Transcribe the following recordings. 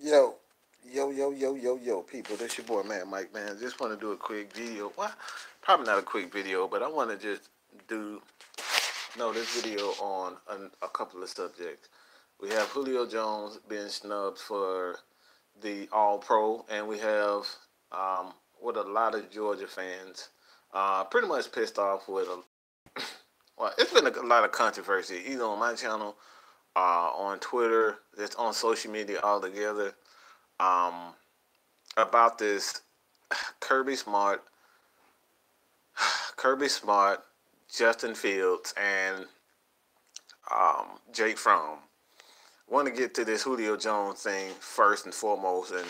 Yo, yo, people. This your boy, man, Mike, man. Just want to do a quick video. Well, probably not a quick video, but I want to just do, this video on a couple of subjects. We have Julio Jones being snubbed for the All Pro, and we have what a lot of Georgia fans pretty much pissed off with. Well, it's been a lot of controversy, either on my channel, on Twitter, just on social media altogether. Um, about this Kirby Smart, Kirby Smart, Justin Fields, and Jake Fromm. Want to get to this Julio Jones thing first and foremost, and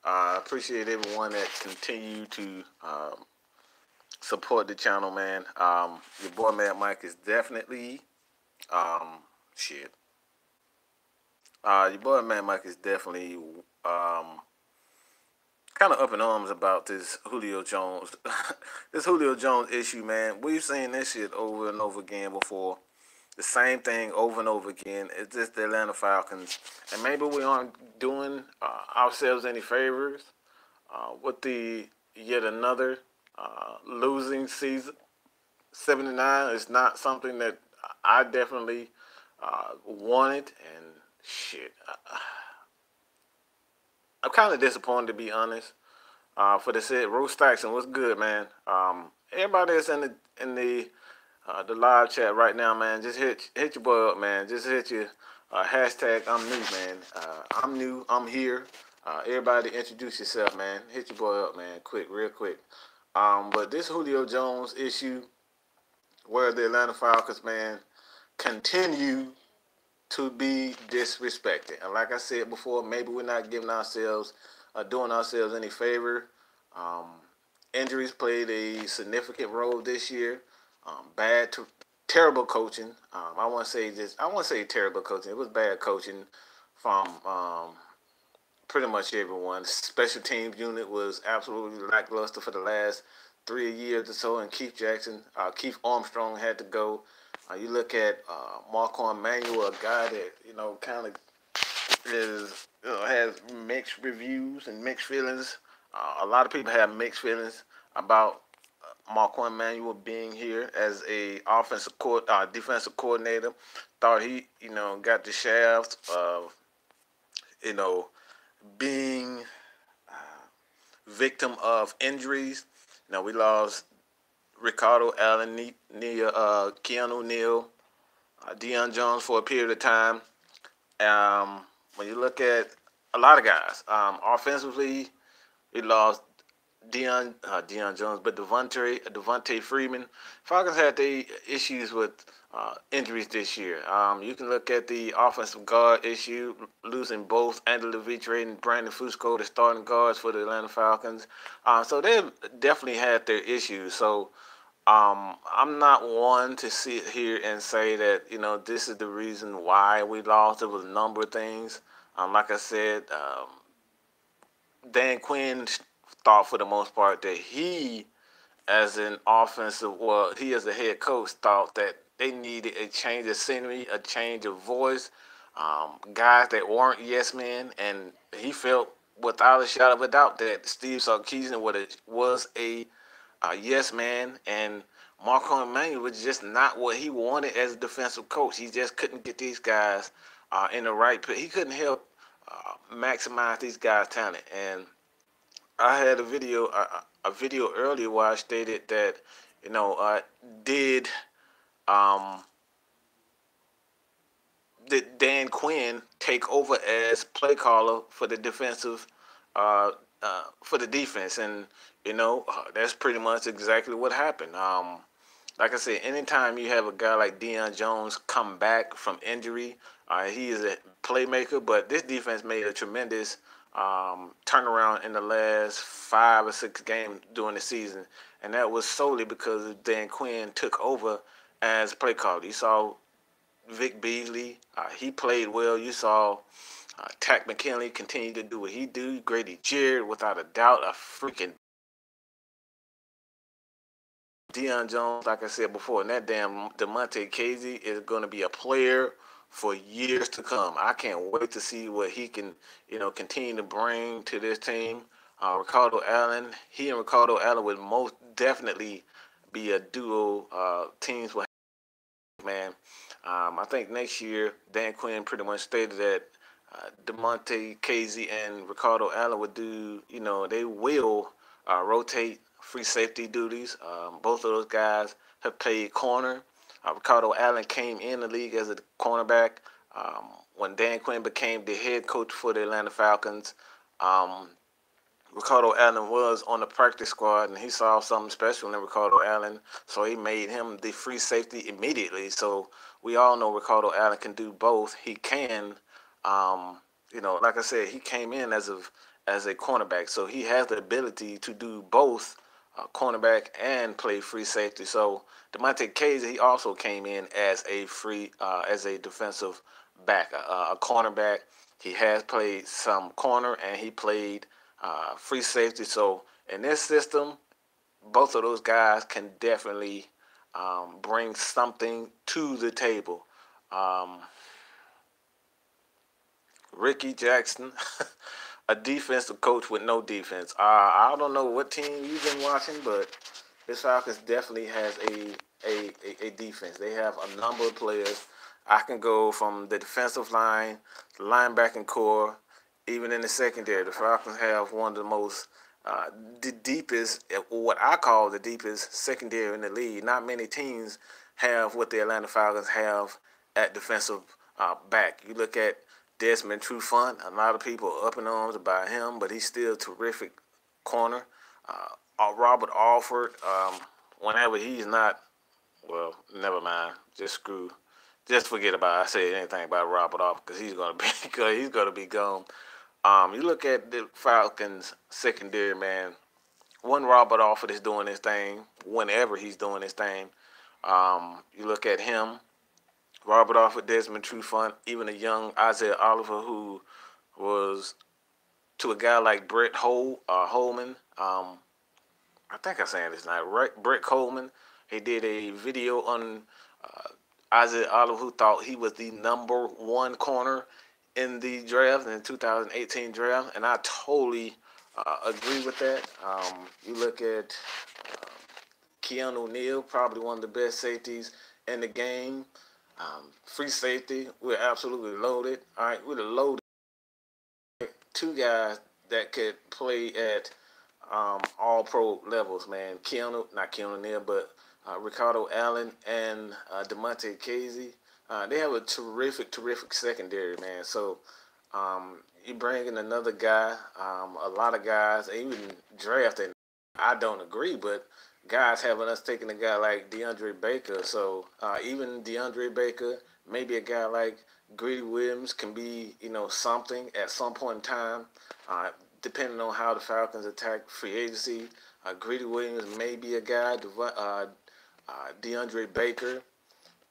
appreciate everyone that continue to support the channel, man. Your boy Mad Mike is definitely shit. Your boy Mad Mike is definitely kind of up in arms about this Julio Jones, this Julio Jones issue, man. We've seen this shit over and over again before. The same thing over and over again. It's just the Atlanta Falcons, and maybe we aren't doing ourselves any favors with the yet another losing season. 79 is not something that I definitely wanted, and shit. I'm kind of disappointed, to be honest. For the said, Rose Stackson, what's good, man? Everybody that's in the live chat right now, man, just hit your boy up, man. Just hit your hashtag I'm new, man. I'm new. I'm here. Everybody introduce yourself, man. Hit your boy up, man. Quick, real quick. But this Julio Jones issue, where the Atlanta Falcons, man, continue to be disrespected. And like I said before, maybe we're not giving ourselves, doing ourselves any favor. Um, Injuries played a significant role this year. Terrible coaching. I want to say terrible coaching. It was bad coaching from pretty much everyone. Special teams unit was absolutely lackluster for the last 3 years or so, and Keith Armstrong had to go. You look at Marquand Manuel, a guy that kind of has mixed reviews and mixed feelings. A lot of people have mixed feelings about Marquand Manuel being here as a defensive coordinator. Thought he got the shaft of being victim of injuries. We lost Ricardo Allen, Keanu Neal, Deion Jones for a period of time. When you look at a lot of guys, offensively, we lost Deion Jones, but Devontae Freeman. Falcons had the issues with injuries this year. You can look at the offensive guard issue, losing both Andy Levitre and Brandon Fusco, the starting guards for the Atlanta Falcons. So they've definitely had their issues. So I'm not one to sit here and say that this is the reason why we lost. It was a number of things. Like I said, Dan Quinn thought for the most part that he, as an he as a head coach, thought that they needed a change of scenery, a change of voice, guys that weren't yes men, and he felt without a shadow of a doubt that Steve Sarkisian was a yes man, and Marco Emmanuel was just not what he wanted as a defensive coach. He just couldn't get these guys in the right place. He couldn't help maximize these guys' talent, and I had a video earlier where I stated that did um, did Dan Quinn take over as play caller for the for the defense, and that's pretty much exactly what happened. Like I said, anytime you have a guy like Deion Jones come back from injury, he is a playmaker. But this defense made a tremendous turnaround in the last 5 or 6 games during the season, and that was solely because Dan Quinn took over as play caller. You saw Vic Beasley, he played well. You saw Tack McKinley continue to do what he do. Grady Jarrett, without a doubt, a freaking Deion Jones, like I said before, and that damn DeMonte Casey is going to be a player for years to come. I can't wait to see what he can, continue to bring to this team. Ricardo Allen, he and Ricardo Allen would most definitely be a duo. Teams will have, man. I think next year Dan Quinn pretty much stated that DeMonte Casey and Ricardo Allen would do, they will rotate free safety duties. Both of those guys have played corner. Ricardo Allen came in the league as a cornerback. When Dan Quinn became the head coach for the Atlanta Falcons, um, Ricardo Allen was on the practice squad, and he saw something special in Ricardo Allen, so he made him the free safety immediately. So we all know Ricardo Allen can do both. He can, like I said, he came in as a cornerback, so he has the ability to do both cornerback and play free safety. So DeMonte Casey, he also came in as as a defensive back, a cornerback. He has played some corner, and he played free safety. So in this system, both of those guys can definitely bring something to the table. Um, Ricky Jackson, a defensive coach with no defense. I don't know what team you've been watching, but this Falcons definitely has a defense. They have a number of players. I can go from the defensive line, the linebacking core, even in the secondary. The Falcons have one of the most, the deepest, what I call the deepest secondary in the league. Not many teams have what the Atlanta Falcons have at defensive back. You look at Desmond Trufant, a lot of people are up in arms about him, but he's still a terrific corner. Robert Alford, whenever he's not, well, never mind. Just forget about it. I say anything about Robert Alford because he's gonna be he's gonna be gone. You look at the Falcons secondary, man. One, Robert Alford is doing his thing whenever he's doing his thing. You look at him, Robert Alford, Desmond Trufant, even a young Isaiah Oliver who was to a guy like Holman. I think I'm saying this now, right? Brett Coleman. He did a video on Isaiah Oliver, who thought he was the number one corner in the draft, in the 2018 draft, and I totally agree with that. You look at Keanu Neal, probably one of the best safeties in the game. Free safety, we're absolutely loaded. All right, we're loaded. Two guys that could play at all pro levels, man. Not Keanu Neal, but Ricardo Allen and DeMonte Casey. They have a terrific secondary, man. So you bring in another guy, a lot of guys, even drafting. I don't agree, but guys having us taking a guy like DeAndre Baker. So even DeAndre Baker, maybe a guy like Greedy Williams can be, something at some point in time, depending on how the Falcons attack free agency. Greedy Williams may be a guy, DeAndre Baker.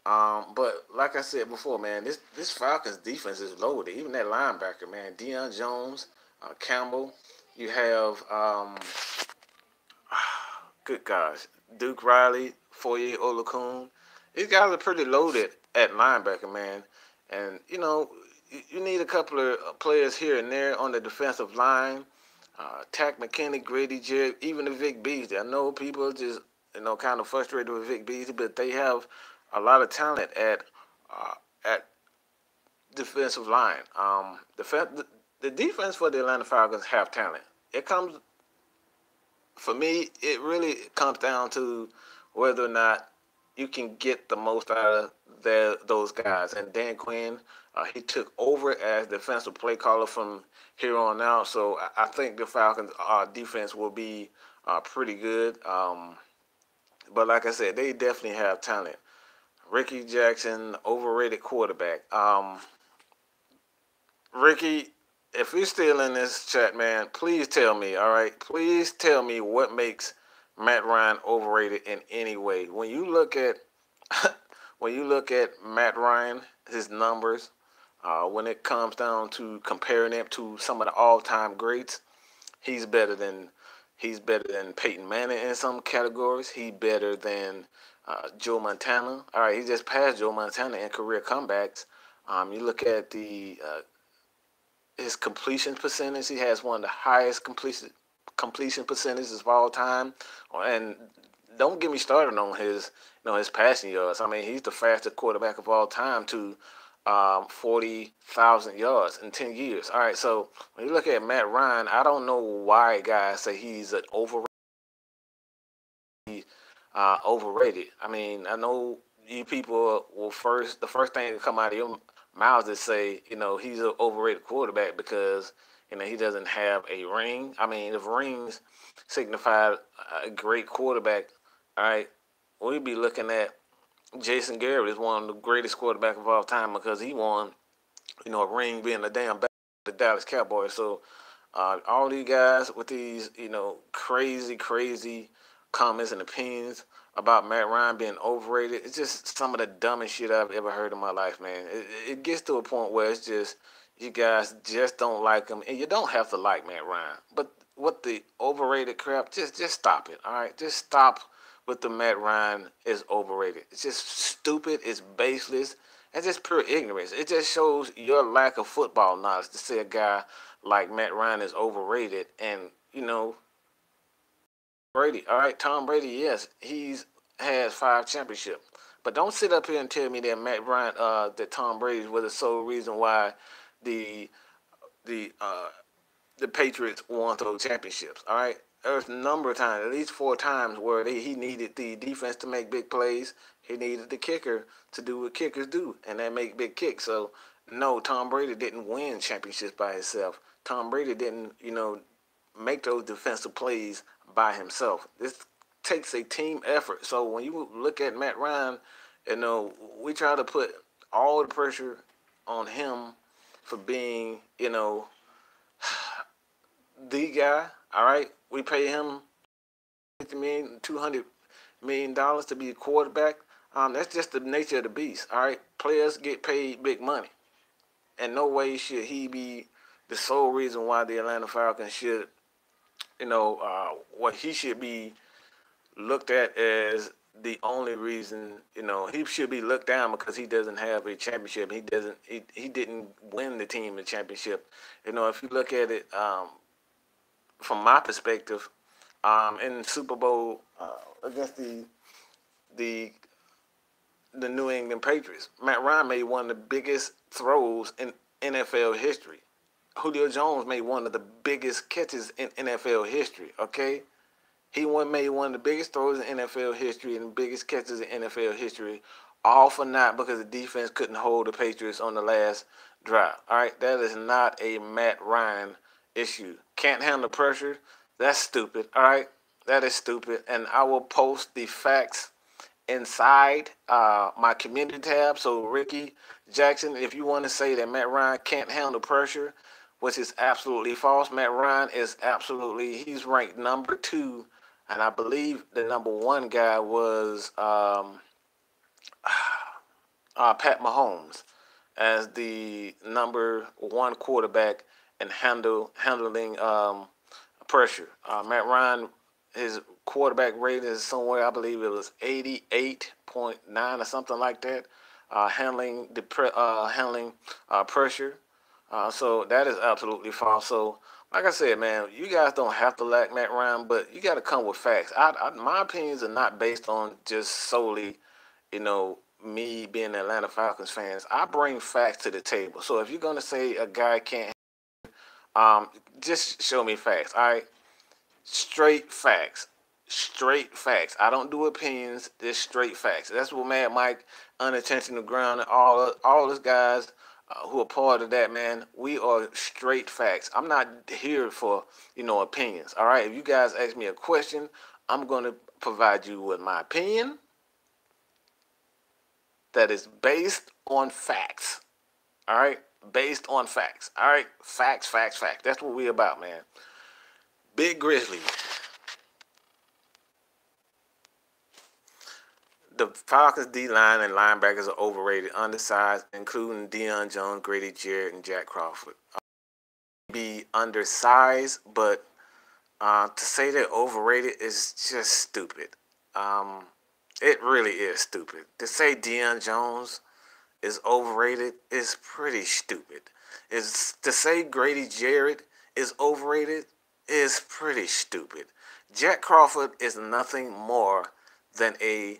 But like I said before, man, this Falcons defense is loaded. Even that linebacker, man, Deion Jones, Campbell. You have, good gosh, Duke Riley, Foye Olakun. These guys are pretty loaded at linebacker, man. And, you need a couple of players here and there on the defensive line. Tack McKinney, Grady Jarrett, even the Vic Beasley. I know people are just, kind of frustrated with Vic Beasley, but they have a lot of talent at defensive line. The defense for the Atlanta Falcons have talent. For me, it really comes down to whether or not you can get the most out of those guys. And Dan Quinn, he took over as defensive play caller from here on out. So I think the Falcons' defense will be pretty good. But like I said, they definitely have talent. Ricky Jackson, overrated quarterback. Ricky, if you're still in this chat, man, please tell me, all right? Please tell me what makes Matt Ryan overrated in any way. When you look at Matt Ryan, his numbers, when it comes down to comparing him to some of the all-time greats, he's better than Peyton Manning in some categories. He's better than Joe Montana. All right, he just passed Joe Montana in career comebacks. You look at the his completion percentage. He has one of the highest completion percentages of all time. And don't get me started on his his passing yards. I mean, he's the fastest quarterback of all time to 40,000 yards in 10 years. All right, so when you look at Matt Ryan, I don't know why guys say he's an overrated. I mean, I know you people will the first thing to come out of your mouths is say, he's an overrated quarterback because, he doesn't have a ring. I mean, if rings signify a great quarterback, all right, we'd be looking at Jason Garrett is one of the greatest quarterbacks of all time because he won, a ring being a damn back the Dallas Cowboys. So all these guys with these, crazy comments and opinions about Matt Ryan being overrated, it's just some of the dumbest shit I've ever heard in my life, man. It gets to a point where it's just you guys just don't like him, and you don't have to like Matt Ryan. But what the overrated crap, just stop it, all right? Just stop with the Matt Ryan is overrated. It's just stupid. It's baseless. It's just pure ignorance. It just shows your lack of football knowledge to say a guy like Matt Ryan is overrated. And, Brady, all right, Tom Brady, yes, he's has 5 championships. But don't sit up here and tell me that Matt Ryan, that Tom Brady was the sole reason why the the uh, the Patriots won those championships. All right, there's a number of times, at least 4 times, where he needed the defense to make big plays. He needed the kicker to do what kickers do, and that make big kicks. So no, Tom Brady didn't win championships by himself. Tom Brady didn't, make those defensive plays by himself. This takes a team effort. So when you look at Matt Ryan, we try to put all the pressure on him for being, the guy. All right, we pay him 50 million, $200 million to be a quarterback. That's just the nature of the beast. All right, players get paid big money, and no way should he be the sole reason why the Atlanta Falcons should, what he should be looked at as the only reason. He should be looked down because he doesn't have a championship. He didn't win the team a championship. If you look at it from my perspective, in Super Bowl against the the New England Patriots, Matt Ryan made one of the biggest throws in NFL history. Julio Jones made one of the biggest catches in NFL history. Okay, made one of the biggest throws in NFL history and the biggest catches in NFL history, all for not because the defense couldn't hold the Patriots on the last drive. All right, that is not a Matt Ryan issue. Can't handle pressure. That's stupid. All right, that is stupid. And I will post the facts inside my community tab. So Ricky Jackson, if you want to say that Matt Ryan can't handle pressure, which is absolutely false. Matt Ryan is he's ranked number 2, and I believe the number 1 guy was Pat Mahomes as the number 1 quarterback in handling pressure. Matt Ryan, his quarterback rating is somewhere, I believe it was 88.9 or something like that, handling pressure. So that is absolutely false. So, like I said, man, you guys don't have to like Matt Ryan, but you got to come with facts. My opinions are not based on just solely, me being an Atlanta Falcons fans. I bring facts to the table. So if you're gonna say a guy can't, just show me facts. All right, straight facts. Straight facts. I don't do opinions. Just straight facts. That's what Mad Mike, Unintentional Ground, and all those guys who are part of that, man. We are straight facts. I'm not here for opinions. All right. If you guys ask me a question, I'm going to provide you with my opinion that is based on facts. All right. Based on facts. All right. Facts, facts, facts. That's what we about, man. Big Grizzly. The Falcons D-line and linebackers are overrated, undersized, including Deion Jones, Grady Jarrett, and Jack Crawford. Be undersized, but to say they're overrated is just stupid. It really is stupid. To say Deion Jones is overrated is pretty stupid. Is to say Grady Jarrett is overrated is pretty stupid. Jack Crawford is nothing more than a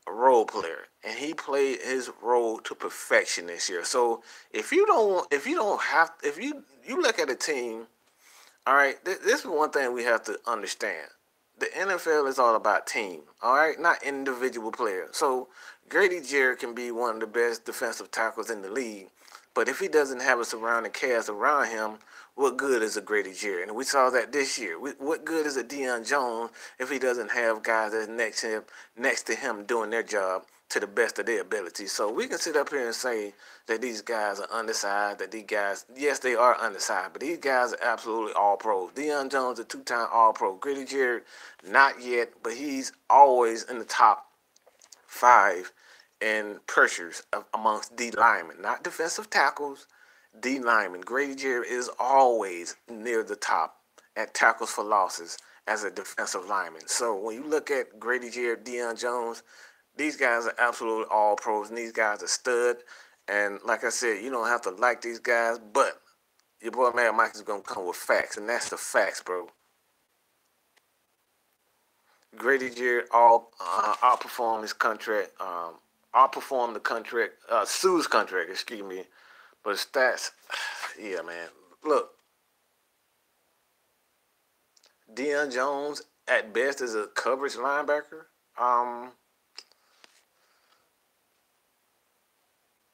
role player, and he played his role to perfection this year. So if you look at a team, all right, this is one thing we have to understand. The NFL is all about team, all right, not individual players. So Grady Jarrett can be one of the best defensive tackles in the league, but if he doesn't have a surrounding cast around him, what good is a Grady Jarrett? And we saw that this year. What good is a Deion Jones if he doesn't have guys that's next to him doing their job to the best of their ability? So we can sit up here and say that these guys are undersized, that these guys, yes, they are undersized, but these guys are absolutely all pros. Deion Jones, a two-time all-pro. Grady Jarrett, not yet, but he's always in the top 5 in pressures amongst D linemen, not defensive tackles, D linemen. Grady Jarrett is always near the top at tackles for losses as a defensive lineman. So when you look at Grady Jarrett, Deion Jones, these guys are absolutely all pros, and these guys are stud. And like I said, you don't have to like these guys, but your boy Mad Mike is going to come with facts, and that's the facts, bro. Grady Jarrett outperformed his contract, outperformed the contract, Sue's contract, excuse me. But stats, yeah, man. Look, Deion Jones at best is a coverage linebacker.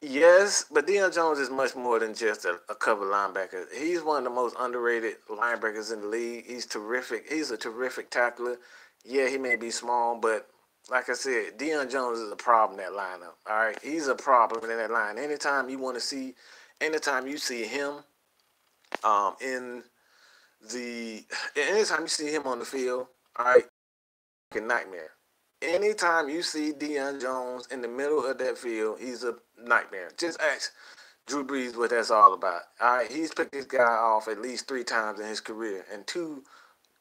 Yes, but Deion Jones is much more than just a cover linebacker. He's one of the most underrated linebackers in the league. He's terrific. He's a terrific tackler. Yeah, he may be small, but like I said, Deion Jones is a problem in that lineup. All right, he's a problem in that line. Anytime you see him, in anytime you see him on the field, all right, a nightmare. Anytime you see Deion Jones in the middle of that field, he's a nightmare. Just ask Drew Brees what that's all about. All right, he's picked this guy off at least 3 times in his career, and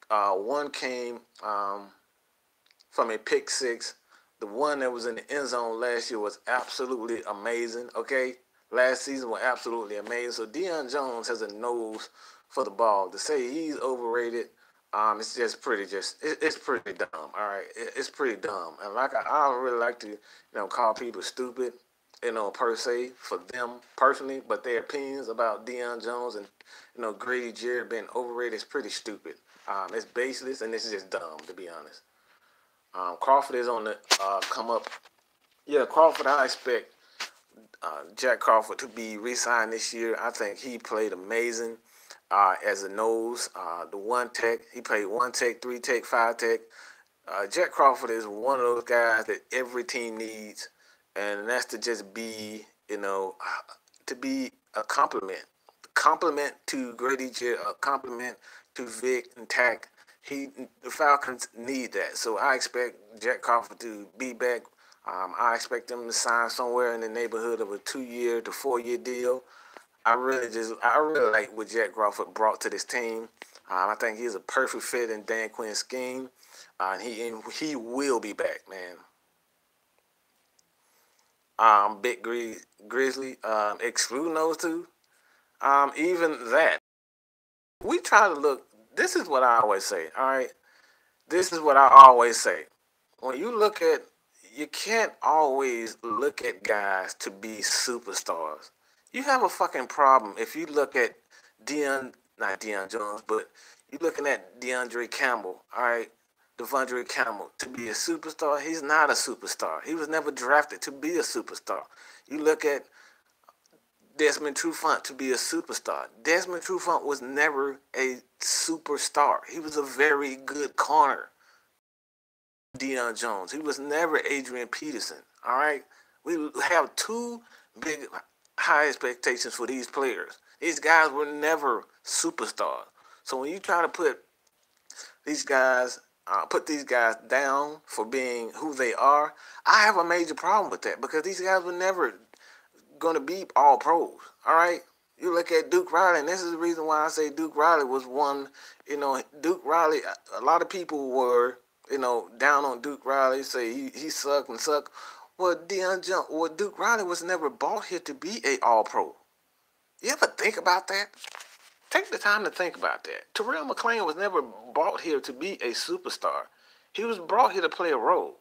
one came from a pick six. The one that was in the end zone last year was absolutely amazing. Okay, last season was absolutely amazing. So Deion Jones has a nose for the ball. To say he's overrated, it's just it's pretty dumb. All right, it's pretty dumb. And like I don't really like to call people stupid, per se for them personally, but their opinions about Deion Jones and Grady Jarrett being overrated is pretty stupid. It's baseless and it's just dumb, to be honest. Crawford is on the come up. Yeah, Crawford, I expect Jack Crawford to be re-signed this year. I think he played amazing as a nose. The one tech, he played one tech, 3 tech, 5 tech. Jack Crawford is one of those guys that every team needs, and that's to just be, to be a compliment to Grady Jarrett, a compliment to Vic and Tack. The Falcons need that, so I expect Jack Crawford to be back. I expect them to sign somewhere in the neighborhood of a 2-year to 4-year deal. I really like what Jack Crawford brought to this team. I think he's a perfect fit in Dan Quinn's scheme. He will be back, man. Big Grizzly, excluding those two. Even that, we try to look. This is what I always say. All right, this is what I always say. When you can't always look at guys to be superstars. You have a fucking problem if you look at not Deion Jones, but you looking at DeAndre Campbell, all right, Devondre Campbell, to be a superstar. He's not a superstar. He was never drafted to be a superstar. You look at Desmond Trufant to be a superstar. Desmond Trufant was never a superstar. He was a very good corner. Deion Jones. He was never Adrian Peterson. All right, we have two big high expectations for these players. These guys were never superstars. So when you try to put these guys down for being who they are, I have a major problem with that because these guys were never going to be all pros. All right, you look at Duke Riley, and this is the reason why I say Duke Riley was one. Duke Riley. A lot of people were down on Duke Riley, say he sucked and sucked. Well, Duke Riley was never brought here to be a All-Pro. You ever think about that? Take the time to think about that. Terrell McClain was never brought here to be a superstar. He was brought here to play a role.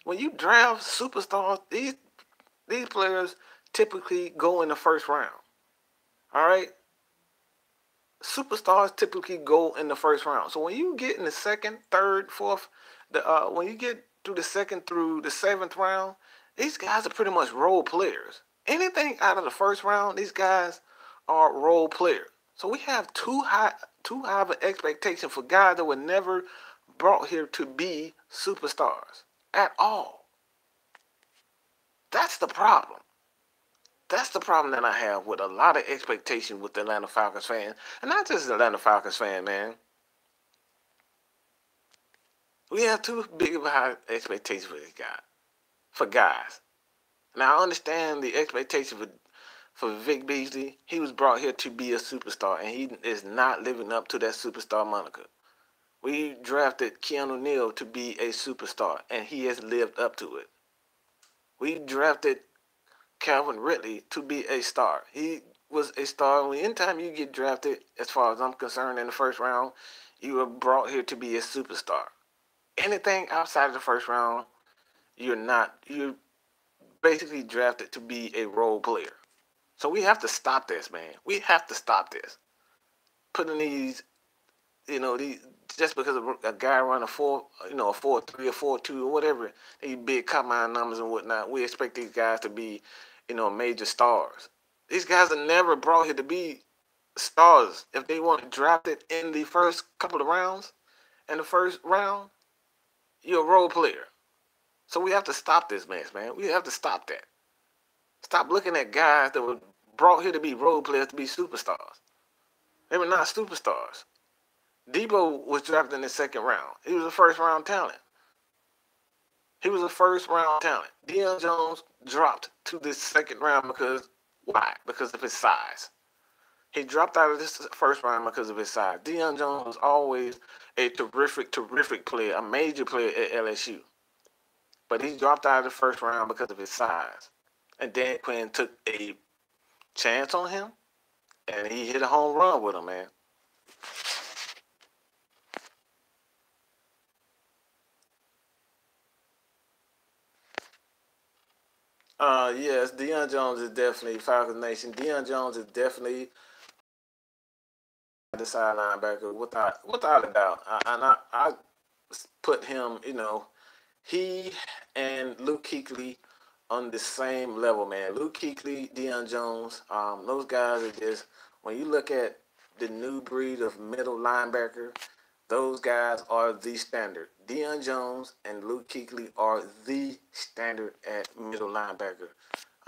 When you draft superstars, these players typically go in the first round. All right? Superstars typically go in the first round. So when you get in the second, third, fourth, when you get through the second through the seventh round, these guys are pretty much role players. Anything out of the first round, these guys are role players. So we have too high of an expectation for guys that were never brought here to be superstars at all. That's the problem. That's the problem that I have with a lot of expectation with the Atlanta Falcons fans. And not just the Atlanta Falcons fan, man. We have too big of a high expectation for this guy. For guys. Now, I understand the expectation for Vic Beasley. He was brought here to be a superstar, and he is not living up to that superstar moniker. We drafted Keanu Neal to be a superstar, and he has lived up to it. We drafted Calvin Ridley to be a star. He was a star. Anytime you get drafted, as far as I'm concerned, in the first round, you were brought here to be a superstar. Anything outside of the first round, you're not. You're basically drafted to be a role player. So we have to stop this, man. We have to stop this. Putting these, just because a guy run a 4-3 or 4-2 or whatever, these big combine numbers and whatnot, we expect these guys to be, major stars. These guys are never brought here to be stars. If they want drafted in the first couple of rounds, in the first round, you're a role player. So we have to stop this mess, man. We have to stop that. Stop looking at guys that were brought here to be role players, to be superstars. They were not superstars. Debo was drafted in the second round. He was a first-round talent. Deion Jones dropped to the second round because, why? Because of his size. He dropped out of this first round because of his size. Deion Jones was always a terrific player, a major player at LSU. But he dropped out of the first round because of his size. And Dan Quinn took a chance on him, and he hit a home run with him, man. Yes, Deion Jones is definitely Falcons Nation. Deion Jones is definitely the side linebacker without a doubt. I put him, he and Luke Kuechly on the same level, man. Luke Kuechly, Deion Jones, those guys are just, when you look at the new breed of middle linebacker, those guys are the standard. Deion Jones and Luke Kuechly are the standard at middle linebacker.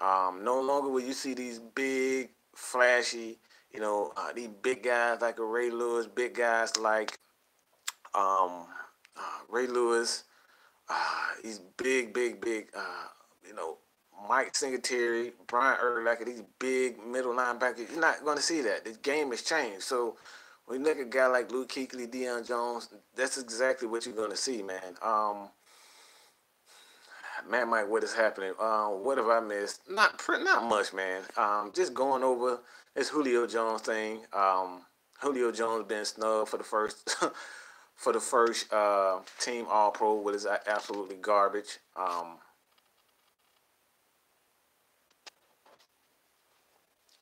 No longer will you see these big, flashy, these big guys like a Ray Lewis, big guys like Ray Lewis, these big, Mike Singletary, Brian Urlacher, these big middle linebackers. You're not going to see that. The game has changed. So when you look at a guy like Luke Kuechly, Deion Jones, that's exactly what you're going to see, man. Man, Mike, what is happening? What have I missed? Not much, man. Just going over this Julio Jones thing. Julio Jones been snubbed for the first team All Pro, which is absolutely garbage.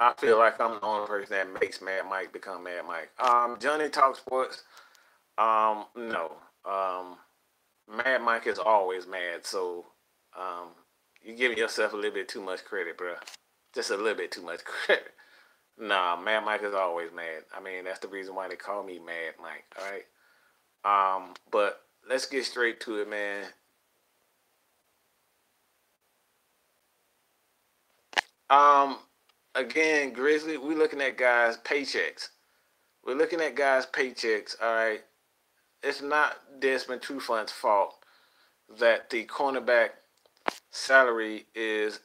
I feel like I'm the only person that makes Mad Mike become Mad Mike. Johnny Talk Sports. No. Mad Mike is always mad, so you're giving yourself a little bit too much credit, bro. Just a little bit too much credit. Nah, Mad Mike is always mad. I mean, that's the reason why they call me Mad Mike, all right? But let's get straight to it, man. Again, Grizzly, we're looking at guys' paychecks. All right? It's not Desmond Trufant's fault that the cornerback salary is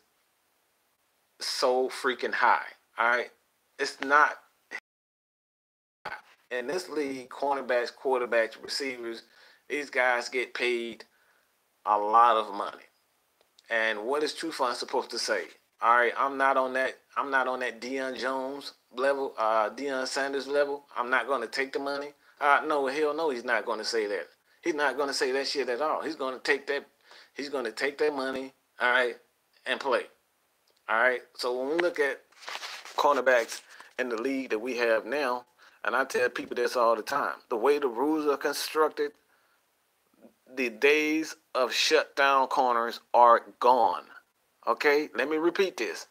so freaking high. All right, it's not. In this league, cornerbacks, quarterbacks, receivers, these guys get paid a lot of money. And what is Trufant supposed to say? All right, I'm not on that. I'm not on that Deion Jones level, Deion Sanders level. I'm not going to take the money. No, hell no, he's not going to say that. He's not going to say that shit at all. He's going to take that. He's going to take that money. All right, and play. All right. So when we look at cornerbacks in the league that we have now, and I tell people this all the time, the way the rules are constructed, the days of shutdown corners are gone. Okay, let me repeat this.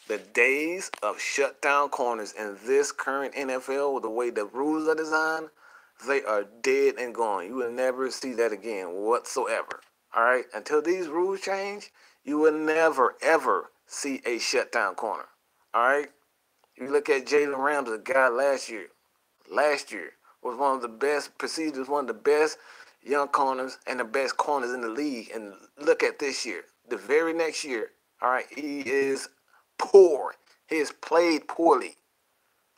The days of shutdown corners in this current NFL, with the way the rules are designed, they are dead and gone. You will never see that again whatsoever. All right, until these rules change, you will never ever see a shutdown corner. All right, you look at Jalen Ramsey, the guy last year. Last year was one of the best, perceived as one of the best young corners and the best corners in the league. And look at this year. The very next year, all right, he is poor. He has played poorly.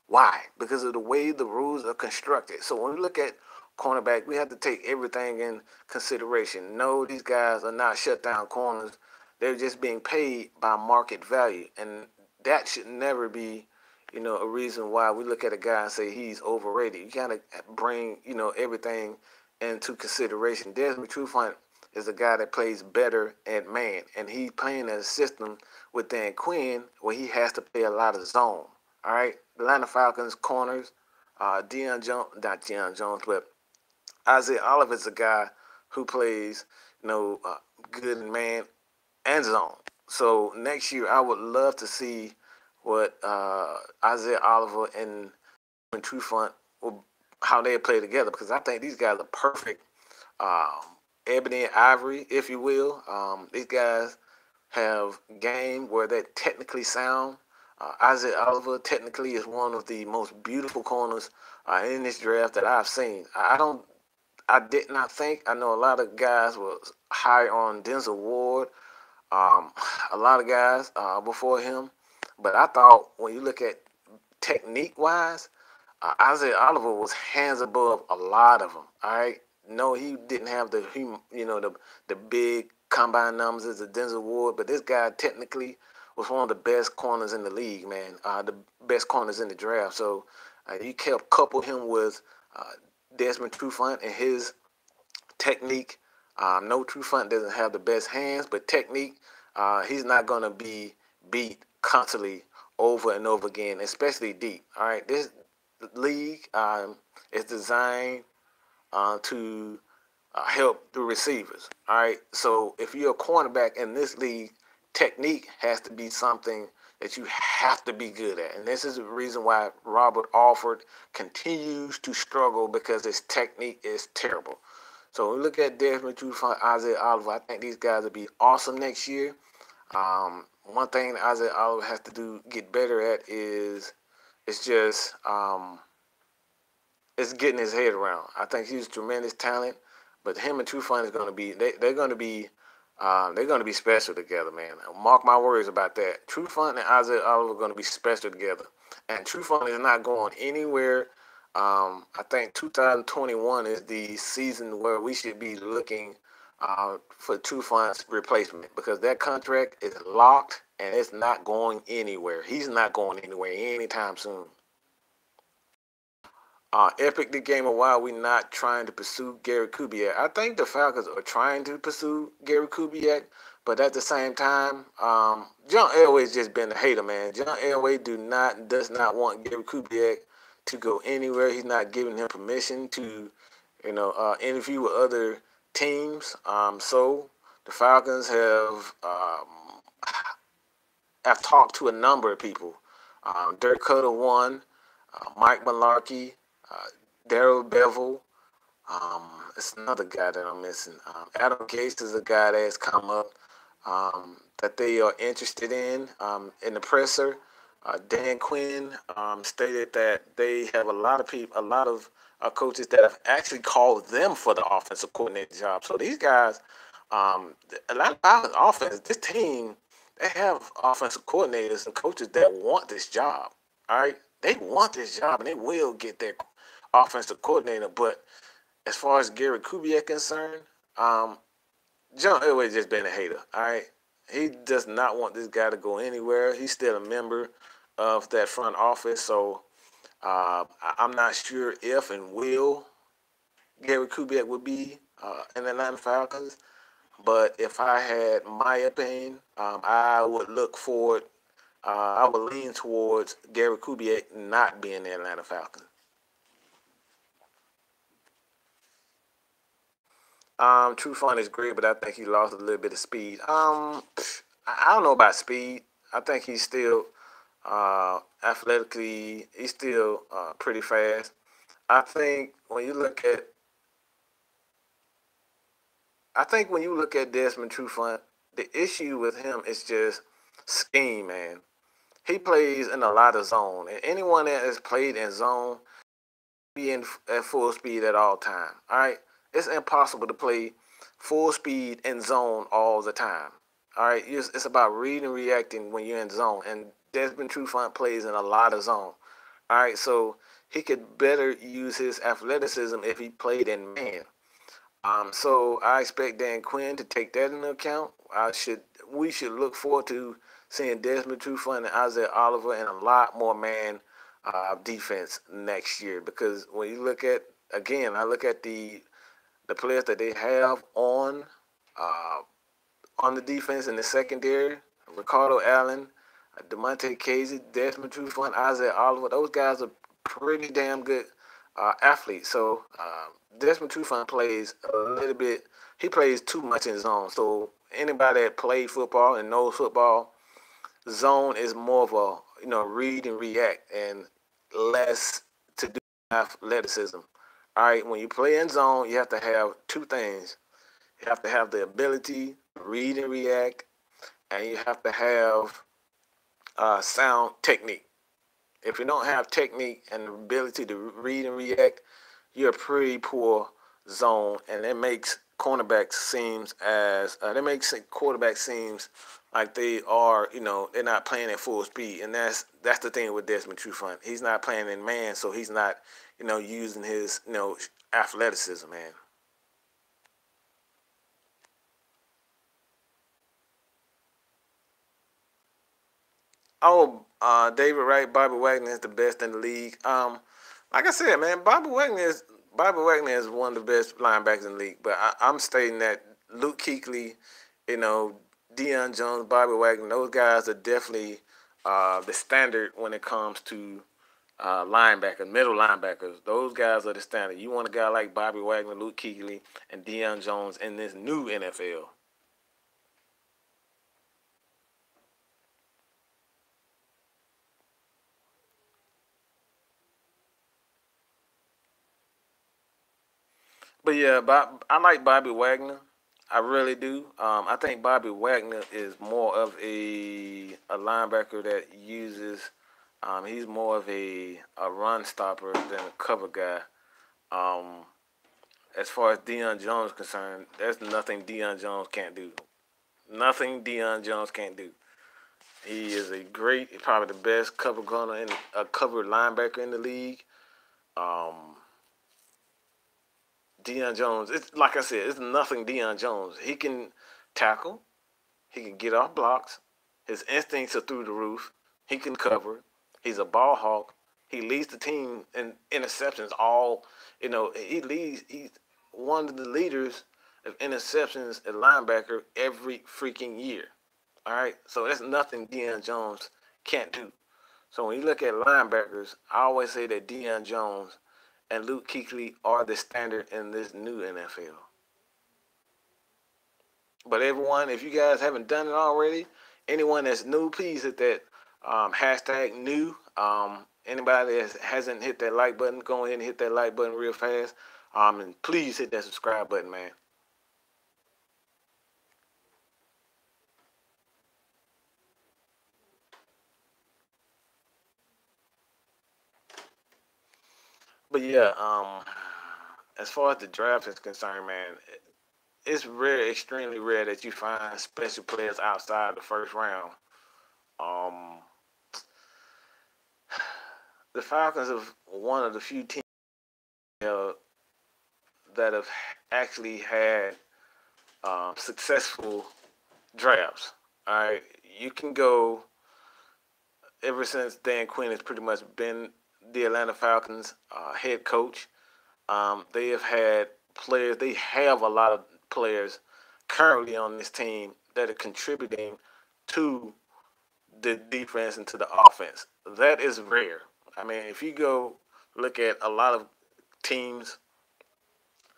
Why? Because of the way the rules are constructed. So when we look at cornerback, we have to take everything in consideration. No, these guys are not shutdown corners. They're just being paid by market value. And that should never be, a reason why we look at a guy and say he's overrated. You gotta bring, everything into consideration. Desmond Trufant is a guy that plays better at man, and he's playing in a system with Dan Quinn where he has to play a lot of zone. All right, the Atlanta Falcons corners, not Deion Jones, but Isaiah Oliver is a guy who plays, good in man and zone. So next year, I would love to see what Isaiah Oliver and Trufant will, how they play together, because I think these guys are perfect, ebony and ivory, if you will. These guys have game where they're technically sound. Isaiah Oliver technically is one of the most beautiful corners in this draft that I've seen. I did not think. I know a lot of guys were high on Denzel Ward. A lot of guys before him. But I thought when you look at technique-wise, Isaiah Oliver was hands above a lot of them. All right, no, he didn't have the big combine numbers as a Denzel Ward, but this guy technically was one of the best corners in the league, man. The best corners in the draft. So you kept couple him with Desmond Trufant and his technique. No, Trufant doesn't have the best hands, but technique, he's not gonna be beat constantly over and over again, especially deep. All right, this league is designed to help the receivers. All right, so if you're a cornerback in this league, technique has to be something that you have to be good at, and this is the reason why Robert Alford continues to struggle, because his technique is terrible. So when we look at Desmond Trufant, Isaiah Oliver, I think these guys will be awesome next year. One thing that Isaiah Oliver has to get better at is it's getting his head around. I think he's tremendous talent, but him and Trufant is going to be they're going to be special together, man. Mark my words about that. Trufant and Isaiah Oliver are going to be special together, and Trufant is not going anywhere. I think 2021 is the season where we should be looking for Trufant's replacement, because that contract is locked and it's not going anywhere. He's not going anywhere anytime soon. Epic the game of why we not trying to pursue Gary Kubiak. I think the Falcons are trying to pursue Gary Kubiak, but at the same time, John Elway's just been a hater, man. John Elway does not want Gary Kubiak to go anywhere. He's not giving him permission to, interview with other teams. So the Falcons have talked to a number of people. Dirk Cutter one, Mike Malarkey, Daryl Bevel. It's another guy that I'm missing. Adam Gates is a guy that has come up that they are interested in the presser. Dan Quinn stated that they have a lot of coaches that have actually called them for the offensive coordinator job. So these guys, a lot of offense, this team, they have offensive coordinators and coaches that want this job. All right, they want this job and they will get their offensive coordinator. But as far as Gary Kubiak is concerned, John Elway just been a hater. All right, he does not want this guy to go anywhere. He's still a member of that front office, so I'm not sure if and will Gary Kubiak would be in the Atlanta Falcons. But if I had my opinion, I would look forward. I would lean towards Gary Kubiak not being the Atlanta Falcons. True Fun is great, but I think he lost a little bit of speed. I don't know about speed. I think he's still athletically, he's still pretty fast. I think when you look at, I think when you look at Desmond Trufant, the issue with him is just scheme, man. He plays in a lot of zone, and anyone that has played in zone be in at full speed at all time. All right, it's impossible to play full speed in zone all the time. All right, it's about reading and reacting when you're in zone, and Desmond Trufant plays in a lot of zone. All right, so he could better use his athleticism if he played in man. So I expect Dan Quinn to take that into account. We should look forward to seeing Desmond Trufant and Isaiah Oliver and a lot more man defense next year. Because when you look at, again, I look at the players that they have uh, on the defense in the secondary: Ricardo Allen, Demonte Casey, Desmond Trufant, Isaiah Oliver. Those guys are pretty damn good athletes. So Desmond Trufant plays a little bit. He plays too much in zone. So anybody that played football and knows football, zone is more of a read and react and less to do with athleticism. All right, when you play in zone, you have to have two things. You have to have the ability to read and react, and you have to have sound technique. If you don't have technique and the ability to read and react, you're a pretty poor zone, and it makes cornerbacks seems as that makes quarterback seems like they are, they're not playing at full speed, and that's the thing with Desmond Trufant. He's not playing in man, so he's not, using his, athleticism, man. Oh, David Wright, Bobby Wagner is the best in the league. Like I said, man, Bobby Wagner is one of the best linebackers in the league. But I'm stating that Luke Kuechly, you know, Deion Jones, Bobby Wagner, those guys are definitely the standard when it comes to linebackers, middle linebackers. Those guys are the standard. You want a guy like Bobby Wagner, Luke Kuechly, and Deion Jones in this new NFL. But yeah, I like Bobby Wagner. I really do. I think Bobby Wagner is more of a linebacker that uses. He's more of a run stopper than a cover guy. Um, as far as Deion Jones is concerned, there's nothing Deion Jones can't do. Nothing Deion Jones can't do. He is a great, probably the best cover corner and a cover linebacker in the league. Um, Deion Jones, it's like I said, it's nothing Deion Jones. He can tackle, he can get off blocks, his instincts are through the roof, he can cover, he's a ball hawk, he leads the team in interceptions all, he's one of the leaders of interceptions at linebacker every freaking year. All right, so that's nothing Deion Jones can't do. So when you look at linebackers, I always say that Deion Jones and Luke Kuechly are the standard in this new NFL. But everyone, if you guys haven't done it already, anyone that's new, please hit that hashtag new. Anybody that hasn't hit that like button, go ahead and hit that like button real fast. And please hit that subscribe button, man. But yeah, as far as the draft is concerned, man, it's rare, extremely rare that you find special players outside the first round. Um, the Falcons are one of the few teams that have actually had successful drafts. All right, you can go ever since Dan Quinn has pretty much been the Atlanta Falcons head coach. They have had players. They have a lot of players currently on this team that are contributing to the defense and to the offense. That is rare. I mean, if you go look at teams,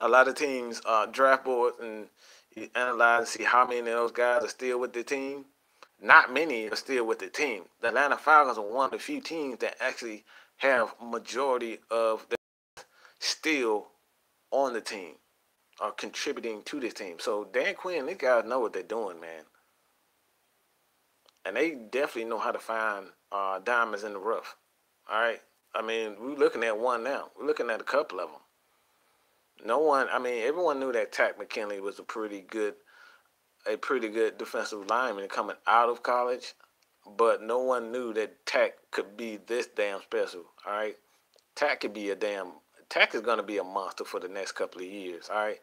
a lot of teams draft boards, and you analyze and see how many of those guys are still with the team. Not many are still with the team. The Atlanta Falcons are one of the few teams that actually have majority of them still on the team or contributing to this team. So Dan Quinn, these guys know what they're doing, man. And they definitely know how to find diamonds in the rough. All right. I mean, we're looking at one now. We're looking at a couple of them. Everyone knew that Tack McKinley was a pretty good defensive lineman coming out of college, but no one knew that Tack could be this damn special. All right. Tack is going to be a monster for the next couple of years. All right.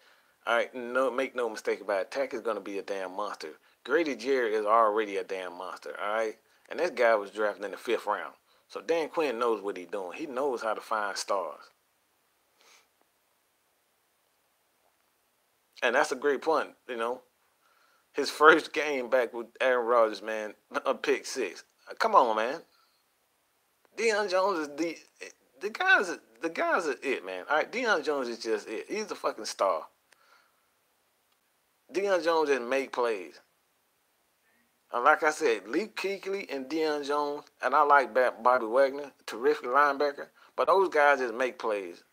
All right. No, make no mistake about it. Tack is going to be a damn monster. Grady Jarrett is already a damn monster, all right? And this guy was drafted in the 5th round. So Dan Quinn knows what he's doing. He knows how to find stars. And that's a great point, His first game back with Aaron Rodgers, man, a pick 6. Come on, man. Deion Jones is the guys are it, man. All right, Deion Jones is just it. He's a fucking star. Deion Jones just make plays. And like I said, Lee Kuechly and Deion Jones, and I like Bobby Wagner, terrific linebacker, but those guys just make plays.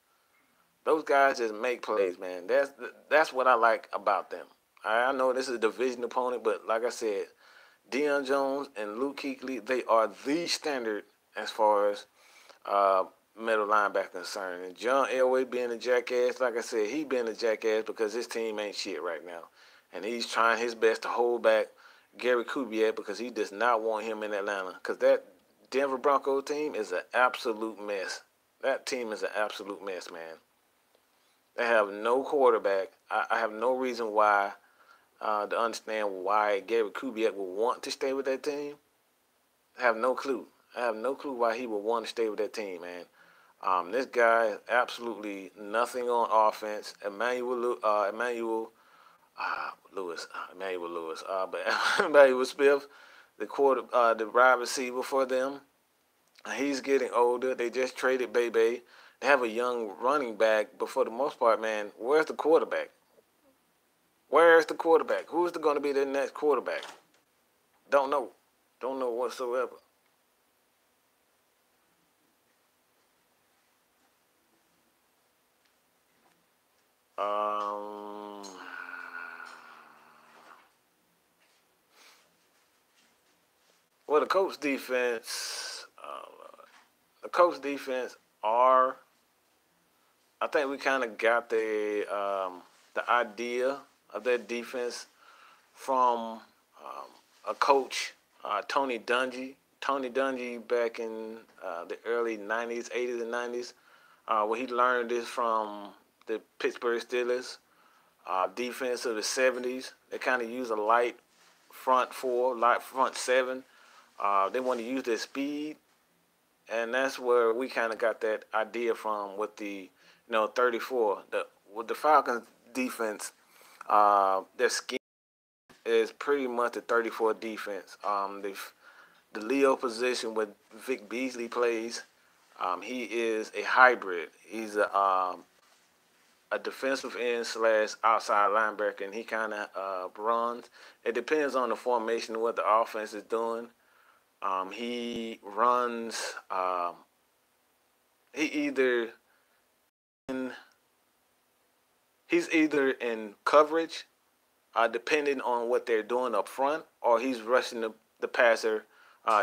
Those guys just make plays, man. That's what I like about them. I know this is a division opponent, but like I said, Deion Jones and Luke Kuechly, they are the standard as far as middle linebacker concerned. And John Elway being a jackass, like I said, he being a jackass because his team ain't shit right now. And he's trying his best to hold back Gary Kubiak because he does not want him in Atlanta. Because that Denver Broncos team is an absolute mess. That team is an absolute mess, man. They have no quarterback. I have no reason why to understand why Gary Kubiak would want to stay with that team. I have no clue. I have no clue why he would want to stay with that team, man. This guy, absolutely nothing on offense. Emmanuel Lewis, but Emmanuel Smith, the wide receiver for them. He's getting older. They just traded Bebe. They have a young running back, but for the most part, man, where's the quarterback? Where's the quarterback? Who's going to be the next quarterback? Don't know. Don't know whatsoever. Well, the Colts defense are. I think we kind of got the idea of that defense from a coach, Tony Dungy. Tony Dungy back in the early 90s, 80s and 90s, where he learned this from the Pittsburgh Steelers defense of the 70s. They kind of use a light front 4, light front 7. They want to use their speed, and that's where we kind of got that idea from with the 34. With the Falcons defense, their scheme is pretty much the 34 defense. The Leo position where Vic Beasley plays, he is a hybrid. He's a defensive end / outside linebacker, and he kind of runs. It depends on the formation of what the offense is doing. He runs. He's either in coverage, depending on what they're doing up front, or he's rushing the passer,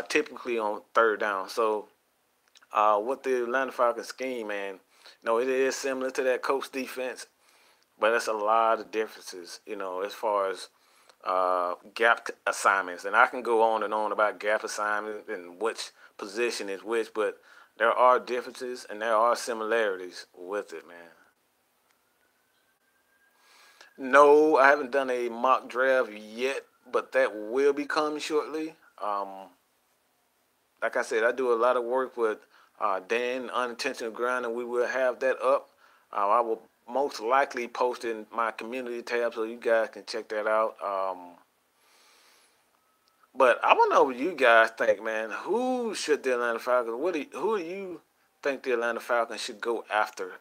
typically on 3rd down. So, with the Atlanta Falcons scheme, man, it is similar to that Colts defense, but it's a lot of differences, as far as gap assignments. And I can go on and on about gap assignments and which position is which, but there are differences and there are similarities with it, man. No, I haven't done a mock draft yet, but that will be coming shortly. Like I said, I do a lot of work with Dan Unintentional Grind, and we will have that up. I will most likely post in my community tab so you guys can check that out. But I want to know what you guys think, man. Who should the Atlanta Falcons? Who do you think the Atlanta Falcons should go after?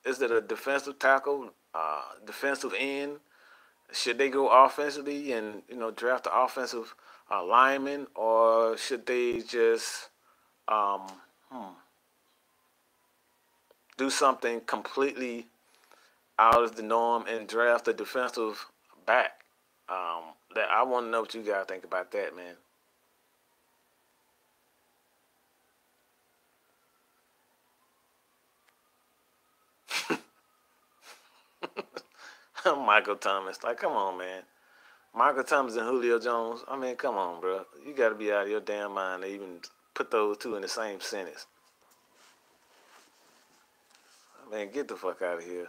Is it a defensive tackle, defensive end? Should they go offensively and draft the offensive lineman, or should they just um, hmm, do something completely out of the norm and draft a defensive back? That I want to know what you guys think about that, man. Michael Thomas, like, come on, man. Michael Thomas and Julio Jones. I mean, come on, bro. You got to be out of your damn mind to even put those two in the same sentence. Man, get the fuck out of here.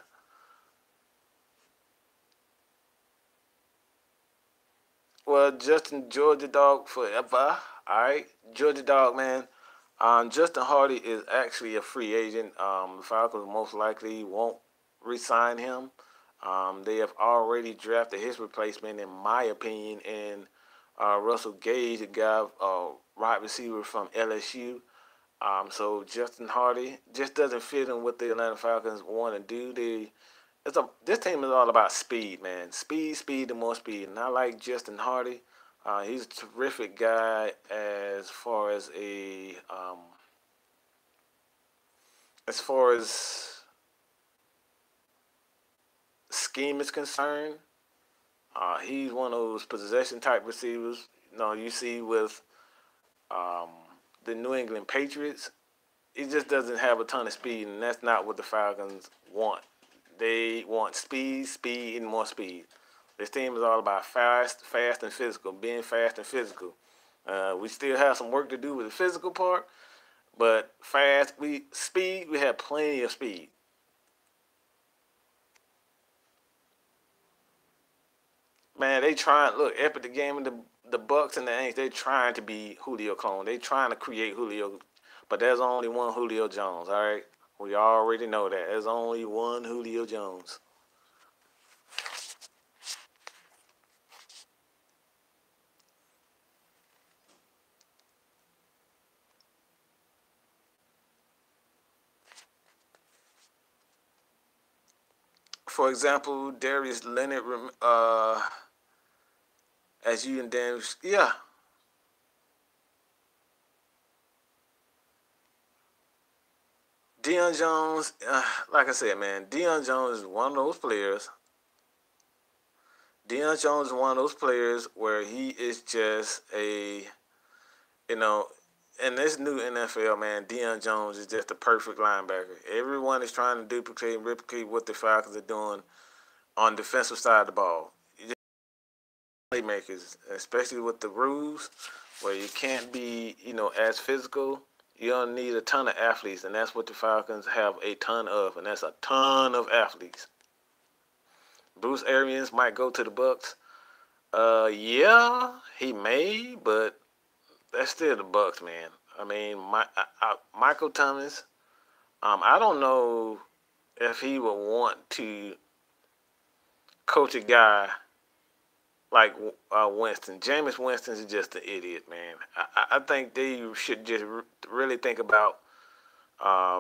Well, Justin Georgia Dog forever. All right, Georgia Dog, man. Justin Hardy is actually a free agent. The Falcons most likely won't re-sign him. They have already drafted his replacement, in my opinion, in Russell Gage, a guy, wide receiver from LSU. So Justin Hardy just doesn't fit in what the Atlanta Falcons want to do. This team is all about speed, man. Speed, speed, and more speed. And I like Justin Hardy. He's a terrific guy as far as scheme is concerned. He's one of those possession type receivers. You see with um, the New England Patriots. He just doesn't have a ton of speed, and that's not what the Falcons want. They want speed, speed, and more speed. This team is all about fast, fast, and physical, being fast and physical. We still have some work to do with the physical part, but we have plenty of speed. Man, they trying look after the game of the Bucks and the Aints. They trying to be Julio clone. They trying to create Julio, but there's only one Julio Jones. All right, we already know that there's only one Julio Jones. For example, Darius Leonard, as you and Dan, yeah, Deion Jones. Like I said, man, Deion Jones is one of those players. Deion Jones is one of those players where he is just you know, in this new NFL, man, Deion Jones is just the perfect linebacker. Everyone is trying to duplicate and replicate what the Falcons are doing on the defensive side of the ball. You just playmakers, especially with the rules where you can't be, as physical. You don't need a ton of athletes, and that's what the Falcons have a ton of, and that's a ton of athletes. Bruce Arians might go to the Bucks. Yeah, he may, but that's still the Bucks, man. I mean, Michael Thomas. I don't know if he would want to coach a guy like Winston. Jameis Winston is just an idiot, man. I think they should just really think about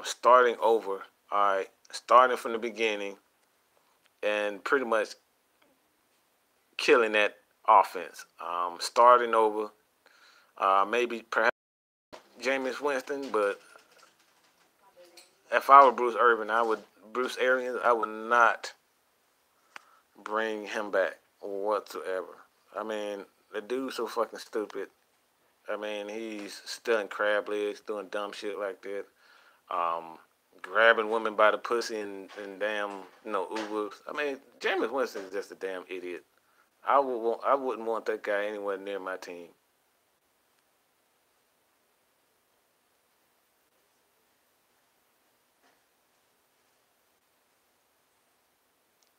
starting over. All right, starting from the beginning and pretty much killing that offense. Starting over. Maybe perhaps Jameis Winston, but if I were Bruce Arians, I would not bring him back whatsoever. I mean, the dude's so fucking stupid. I mean, he's stealing crab legs, doing dumb shit like that. Um, Grabbing women by the pussy and damn, Ubers. I mean, Jameis Winston is just a damn idiot. I wouldn't want that guy anywhere near my team.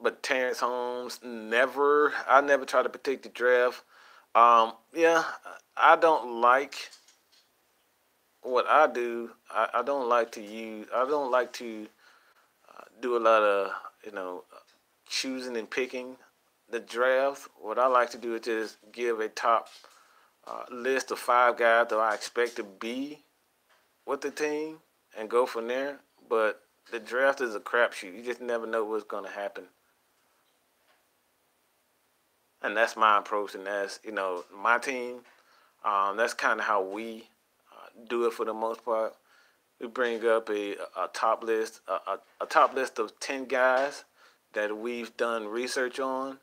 but Terrence Holmes never. I never try to predict the draft. Yeah, I don't like what I do. I don't like to use. I don't like to do a lot of choosing and picking the draft. What I like to do is just give a top list of 5 guys that I expect to be with the team and go from there. But the draft is a crapshoot. You just never know what's going to happen. And that's my approach, and that's my team. That's kind of how we do it for the most part. We bring up a top list, a top list of 10 guys that we've done research on,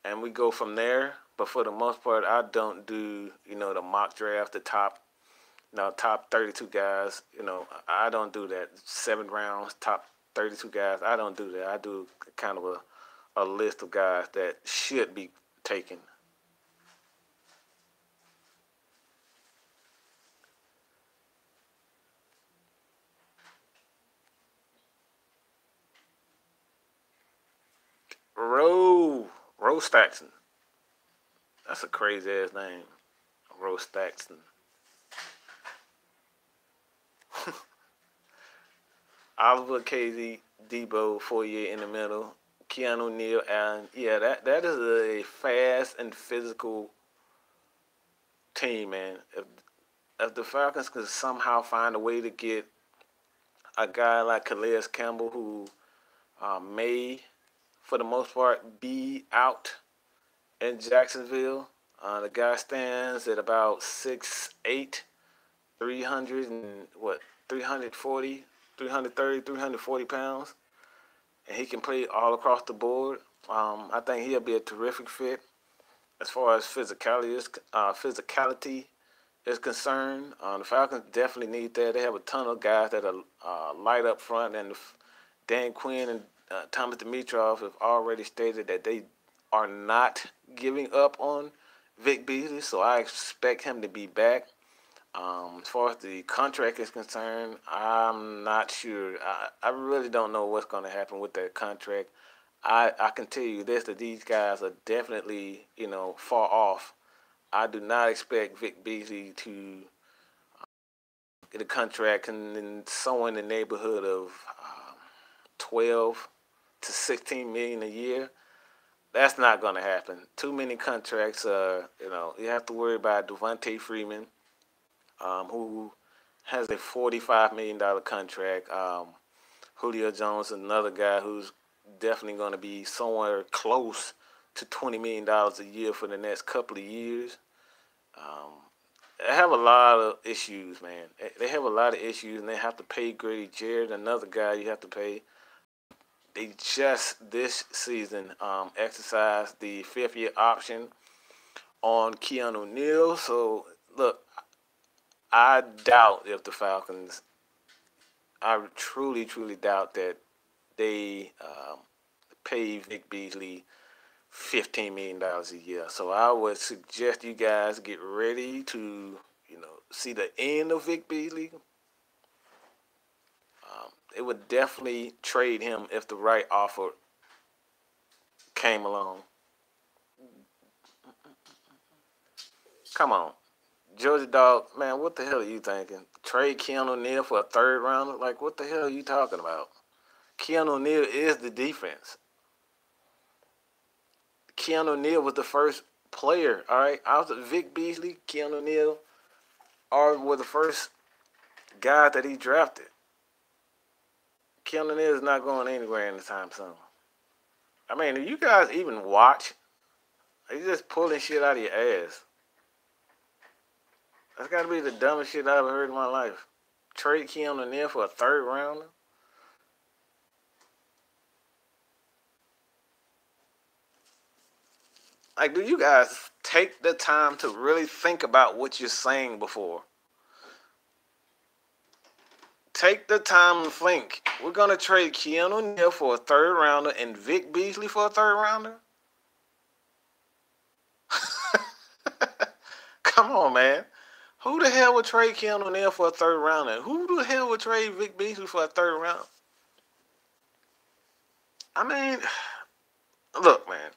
and we go from there. But for the most part, I don't do the mock draft, the top 32 guys. I don't do that. 7 rounds, top 32 guys. I don't do that. I do kind of a list of guys that should be taken. Roe Staxton. That's a crazy ass name. Roe Staxton. Oliver, KZ, Debo, Fourier in the middle. Keanu Neal, Allen. Yeah, that is a fast and physical team, man. If the Falcons could somehow find a way to get a guy like Calais Campbell, who may, for the most part, be out in Jacksonville. The guy stands at about 6'8", 300 and what, 340, 330, 340 pounds. And he can play all across the board. I think he'll be a terrific fit as far as physicality is concerned. The Falcons definitely need that. They have a ton of guys that are light up front, and Dan Quinn and Thomas Dimitroff have already stated that they are not giving up on Vic Beasley, so I expect him to be back. As far as the contract is concerned, I'm not sure. I really don't know what's going to happen with that contract. I can tell you this, that these guys are definitely, far off. I do not expect Vic Beasley to get a contract in somewhere in the neighborhood of 12 to 16 million a year. That's not going to happen. Too many contracts. You have to worry about Devontae Freeman, who has a $45 million contract. Julio Jones, another guy who's definitely going to be somewhere close to $20 million a year for the next couple of years. They have a lot of issues, man. They have a lot of issues, and they have to pay Grady Jarrett, another guy you have to pay. They just this season exercised the 5th-year option on Keanu Neal. So, look, I doubt if the Falcons, I truly, truly doubt that they pay Vic Beasley $15 million a year. So I would suggest you guys get ready to, see the end of Vic Beasley. It would definitely trade him if the right offer came along. Come on. Georgia Dog, man, what the hell are you thinking? Trade Keanu Neal for a 3rd rounder? Like, what the hell are you talking about? Keanu Neal is the defense. Keanu Neal was the first player, all right? I was Vic Beasley, Keanu Neal were the first guy that he drafted. Keanu Neal is not going anywhere anytime soon. I mean, if you guys even watch, are you just pulling shit out of your ass? That's got to be the dumbest shit I've ever heard in my life. Trade Keanu Neal for a 3rd rounder? Like, do you guys take the time to really think about what you're saying before? Take the time to think. We're going to trade Keanu Neal for a 3rd rounder and Vic Beasley for a 3rd rounder? Come on, man. Who the hell would trade Keanu Neal for a 3rd rounder? Who the hell would trade Vic Beasley for a 3rd round? I mean, Look, man,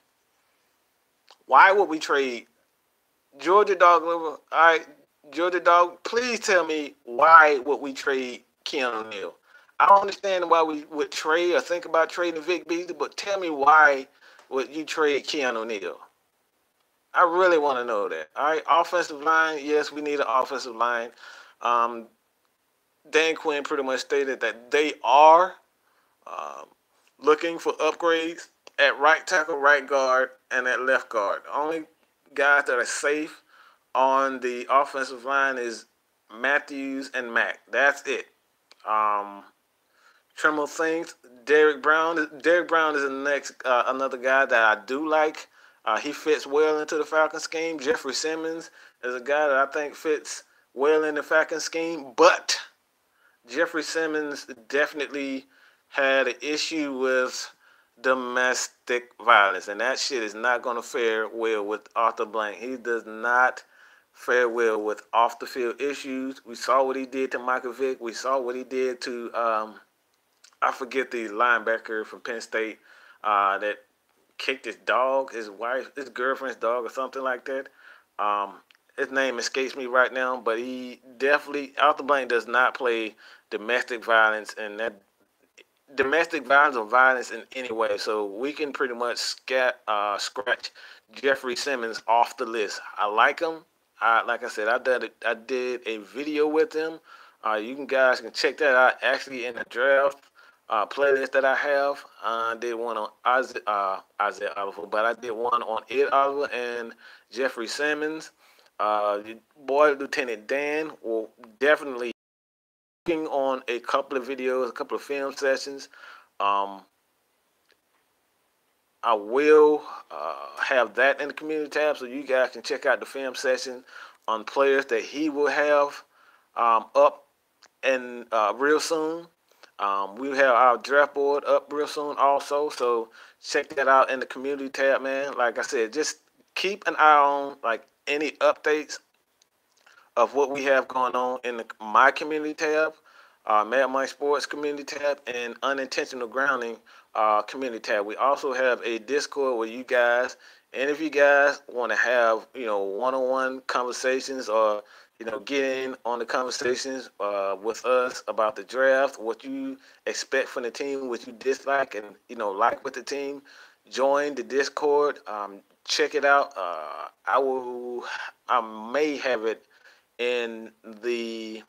why would we trade Georgia Dog Liver? All right, Georgia Dog, please tell me why would we trade Keanu Neal? I don't understand why we would trade or think about trading Vic Beasley, but tell me why would you trade Keanu Neal? I really want to know that. All right, offensive line, yes, we need an offensive line. Um, Dan Quinn pretty much stated that they are um, looking for upgrades at right tackle, right guard, and at left guard. The only guys that are safe on the offensive line is Matthews and Mack. That's it. Um, Tremble thinks Derrick Brown. Derrick Brown is the next another guy that I do like. He fits well into the Falcons scheme. Jeffrey Simmons is a guy that I think fits well in the Falcons scheme, but Jeffrey Simmons definitely had an issue with domestic violence, and that shit is not going to fare well with Arthur Blank. He does not fare well with off the field issues. We saw what he did to Michael Vick. We saw what he did to I forget the linebacker from Penn State that kicked his dog, his wife, his girlfriend's dog, or something like that. Um, his name escapes me right now, but he definitely Arthur Blank does not play domestic violence, and that domestic violence or violence in any way. So we can pretty much scratch Jeffrey Simmons off the list. I like him. Like I said, I did a video with him. You guys can check that out. Actually, in the draft playlist that I have, I did one on Isaiah Oliver, but I did one on Ed Oliver and Jeffrey Simmons. Boy, Lieutenant Dan will definitely working on a couple of videos, a couple of film sessions. Um, I will have that in the community tab so you guys can check out the film session on players that he will have up and real soon. We have our draft board up real soon also, so check that out in the community tab, man. Like I said, just keep an eye on like any updates of what we have going on in my community tab, Mad Mike Sports community tab, and Unintentional Grounding community tab. We also have a Discord where you guys, and if you guys want to have, one-on-one conversations or, get in on the conversations with us about the draft, what you expect from the team, what you dislike and, like with the team, join the Discord. Check it out. I may have it in the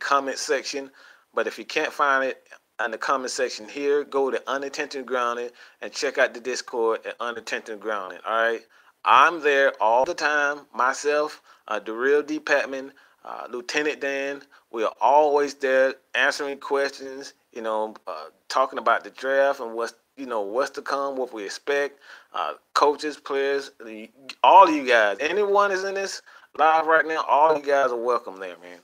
comment section, but if you can't find it in the comment section here, go to Unintentional Grounding and check out the Discord at Unintentional Grounding. All right, I'm there all the time. Myself, the real D. Patman, Lieutenant Dan. We are always there answering questions. Talking about the draft and what's to come, what we expect. Coaches, players, all of you guys. Anyone is in this live right now, all you guys are welcome there, man.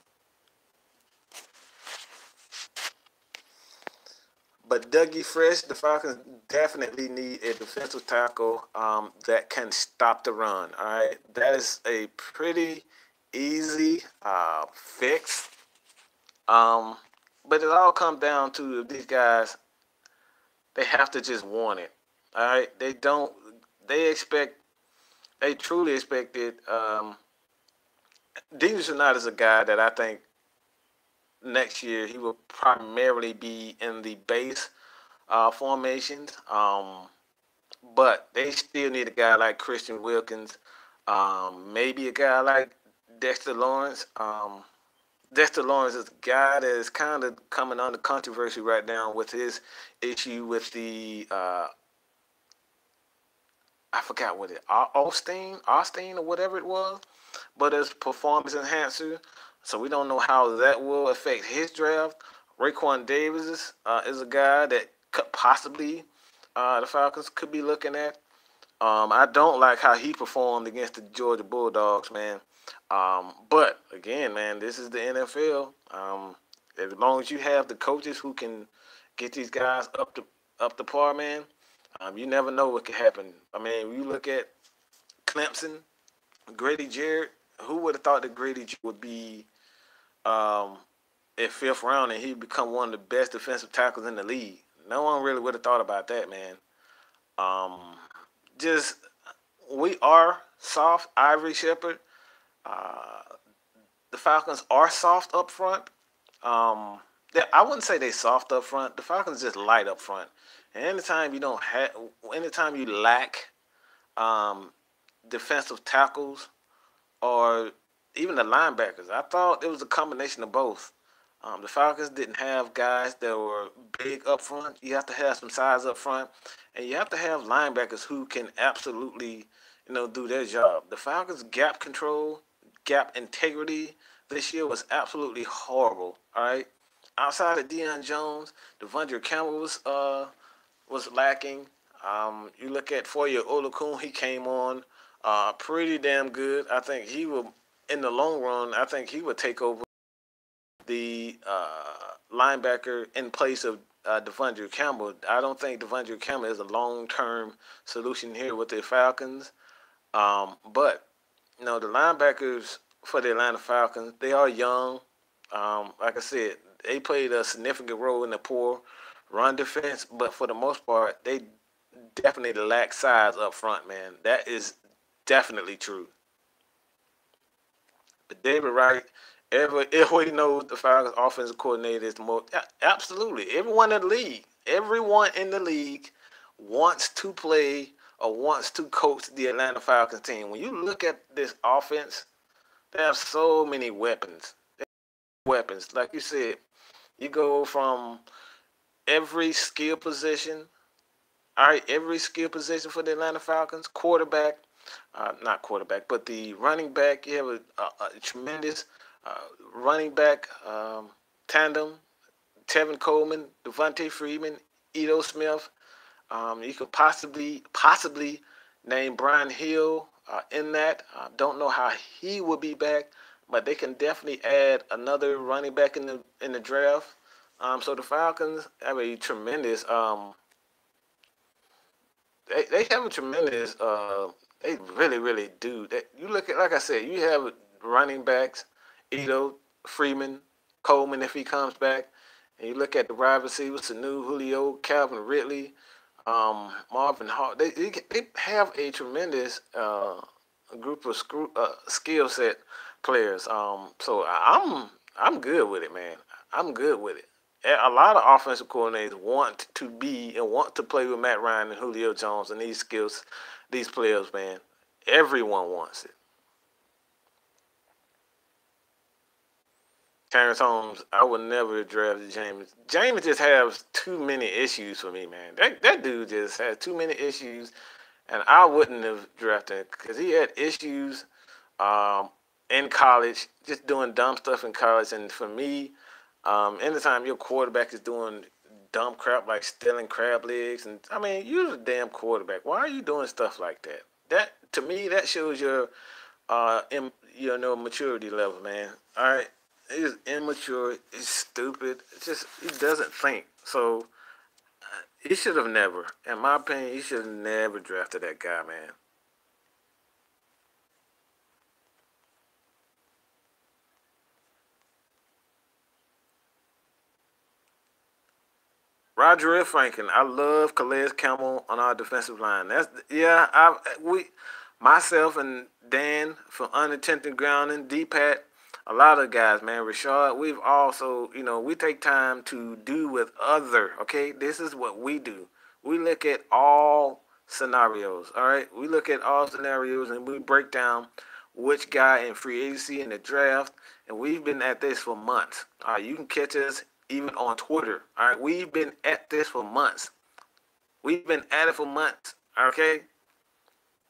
But Dougie Fresh, the Falcons definitely need a defensive tackle that can stop the run. All right, that is a pretty easy fix. But it all comes down to these guys. They have to just want it. All right, they don't. They expect. They truly expect it. Dean Sinat is a guy that I think next year he will primarily be in the base formations. But they still need a guy like Christian Wilkins, maybe a guy like Dexter Lawrence. Dexter Lawrence is a guy that is kind of coming under controversy right now with his issue with the I forgot what Austin or whatever it was, but it's performance enhancer. So we don't know how that will affect his draft. Raekwon Davis is a guy that could possibly the Falcons could be looking at. I don't like how he performed against the Georgia Bulldogs, man. But again, man, this is the NFL. As long as you have the coaches who can get these guys up to par, man, you never know what could happen. I mean, you look at Clemson, Grady Jarrett. Who would have thought that Grady Jarrett would be at fifth round and he'd become one of the best defensive tackles in the league? No one really would have thought about that, man. Just we are soft, Ivory Shepherd. Uh, the Falcons are soft up front. Um, I wouldn't say they soft up front. The Falcons just light up front. And anytime you lack um, defensive tackles or even the linebackers, I thought it was a combination of both. The Falcons didn't have guys that were big up front. You have to have some size up front, and you have to have linebackers who can absolutely, do their job. The Falcons' gap control, gap integrity this year was absolutely horrible. All right, outside of Deion Jones, Devondre Campbell was lacking. You look at Foye Olakun, he came on pretty damn good. I think he will, in the long run, I think he would take over the linebacker in place of Devondre Campbell. I don't think Devondre Campbell is a long-term solution here with the Falcons. But the linebackers for the Atlanta Falcons, they are young. Like I said, they played a significant role in the poor run defense, but for the most part, they definitely lack size up front, man. That is definitely true. But David Wright, everybody knows the Falcons offensive coordinator is the most. Absolutely, everyone in the league wants to play or wants to coach the Atlanta Falcons team. When you look at this offense, they have so many weapons. Weapons, like you said, you go from every skill position. All right, every skill position for the Atlanta Falcons, quarterback, not quarterback, but the running back. You have a tremendous uh, running back tandem: Tevin Coleman, Devontae Freeman, Ito Smith. You could possibly name Brian Hill in that. Don't know how he will be back, but they can definitely add another running back in the draft. So the Falcons have a tremendous. They have a tremendous. They really do. You look at, like I said, you have running backs, Ito, Freeman, Coleman if he comes back, and you look at the wide receivers, Sanu, Julio, Calvin Ridley, Marvin Hall. They have a tremendous group of skill set players. So I'm good with it, man. I'm good with it. A lot of offensive coordinators want to be and want to play with Matt Ryan and Julio Jones and these players, man. Everyone wants it. Terrence Holmes, I would never draft James. James just has too many issues for me, man. That dude just has too many issues, and I wouldn't have drafted him because he had issues um, in college, just doing dumb stuff in college. And for me, anytime your quarterback is doing dumb crap like stealing crab legs, and I mean, you're a damn quarterback. Why are you doing stuff like that? That to me, that shows your maturity level, man. All right, he's immature. He's stupid. It's just he doesn't think. So he should have never, in my opinion, he should have never drafted that guy, man. Roger Franklin. I love Calais Campbell on our defensive line. That's yeah. Myself and Dan from Unattempted Grounding, D-Pat, a lot of guys, man. Rashad, we've also, we take time to do with other. Okay, this is what we do. We look at all scenarios. All right, we look at all scenarios and we break down which guy in free agency in the draft, and we've been at this for months. All right, you can catch us even on Twitter. All right, we've been at this for months. We've been at it for months. Okay,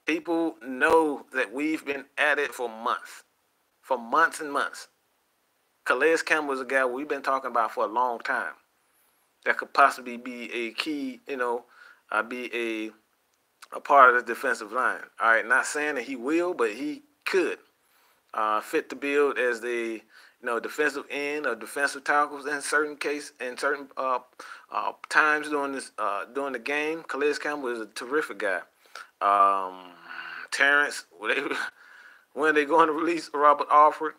people know that we've been at it for months and months. Calais Campbell is a guy we've been talking about for a long time. That could possibly be a key, be a part of the defensive line. All right, not saying that he will, but he could fit the bill as the defensive end or defensive tackles in certain times during the game. Calais Campbell is a terrific guy. Terrence, when are they going to release Robert Alford?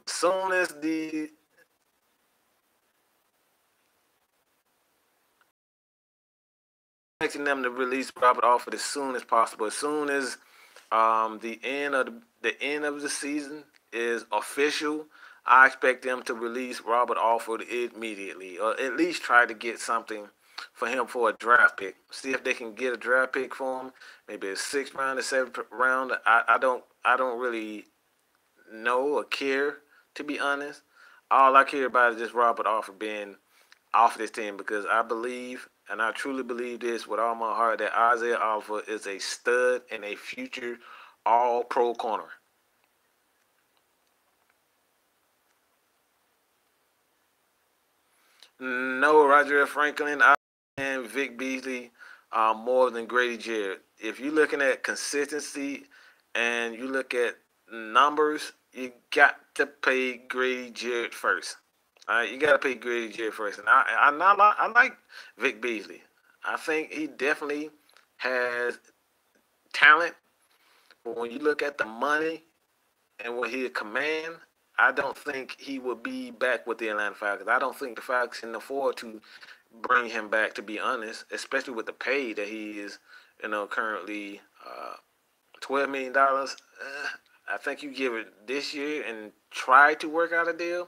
Soon as the expecting them to release Robert Alford as soon as possible. As soon as the end of the season is official, I expect them to release Robert Alford immediately, or at least try to get something for him for a draft pick. See if they can get a draft pick for him, maybe a 6th round, a 7th round. I don't really know or care, to be honest. All I care about is just Robert Alford being off this team, because I believe, and I truly believe this with all my heart, that Isaiah Alford is a stud and a future all-pro corner. No, Roger Franklin and Vic Beasley more than Grady Jarrett. If you're looking at consistency and you look at numbers, you got to pay Grady Jarrett first. All right, you got to pay Grady Jarrett first. And I like Vic Beasley. I think he definitely has talent, but when you look at the money and what he command, I don't think he will be back with the Atlanta Falcons. I don't think the Falcons can afford to bring him back, to be honest, especially with the pay that he is, currently $12 million. I think you give it this year and try to work out a deal,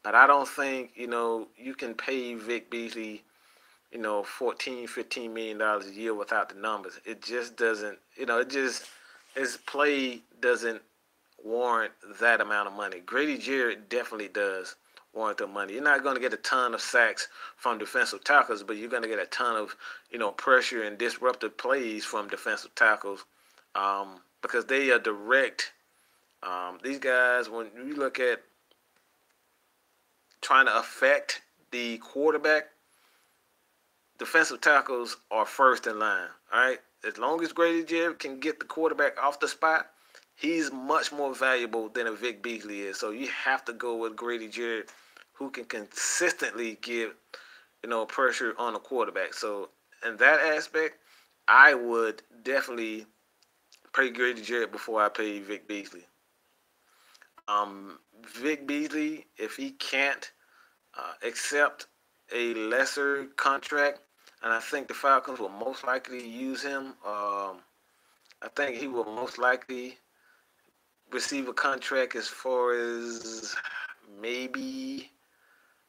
but I don't think, you can pay Vic Beasley, $14, $15 million a year without the numbers. It just doesn't, his play doesn't warrant that amount of money. Grady Jarrett definitely does warrant the money. You're not going to get a ton of sacks from defensive tackles, but you're going to get a ton of, pressure and disruptive plays from defensive tackles, because they are direct. These guys, when you look at trying to affect the quarterback, defensive tackles are first in line. All right, as long as Grady Jarrett can get the quarterback off the spot, he's much more valuable than a Vic Beasley is. So you have to go with Grady Jarrett, who can consistently give, pressure on the quarterback. So in that aspect, I would definitely pay Grady Jarrett before I pay Vic Beasley. Vic Beasley, if he can't accept a lesser contract, and I think the Falcons will most likely use him. I think he will most likely receive a contract as far as maybe